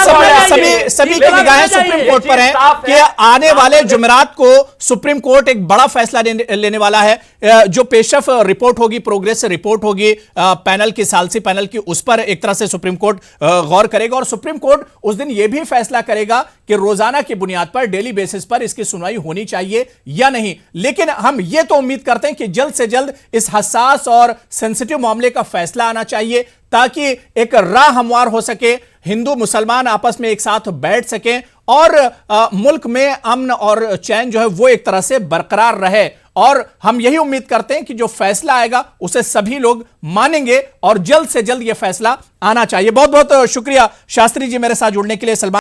सभी की निगाहें सुप्रीम कोर्ट पर हैं कि आने वाले जुमेरात को सुप्रीम कोर्ट एक बड़ा फैसला लेने वाला है। जो पेशरफ रिपोर्ट होगी, प्रोग्रेस रिपोर्ट होगी पैनल की, सालसी पैनल की, उस पर एक तरह से सुप्रीम कोर्ट गौर करेगा और सुप्रीम कोर्ट उस दिन यह भी फैसला करेगा कि रोजाना की बुनियाद पर, डेली बेसिस पर इसकी सुनवाई होनी चाहिए या नहीं। लेकिन हम यह तो उम्मीद करते हैं कि जल्द से जल्द इस हसास और सेंसिटिव मामले का फैसला आना चाहिए ताकि एक राह हमवार हो सके, हिंदू मुसलमान आपस में एक साथ बैठ सकें और मुल्क में अमन और चैन जो है वो एक तरह से बरकरार रहे। और हम यही उम्मीद करते हैं कि जो फैसला आएगा उसे सभी लोग मानेंगे और जल्द से जल्द यह फैसला आना चाहिए। बहुत बहुत शुक्रिया शास्त्री जी मेरे साथ जुड़ने के लिए। सलमान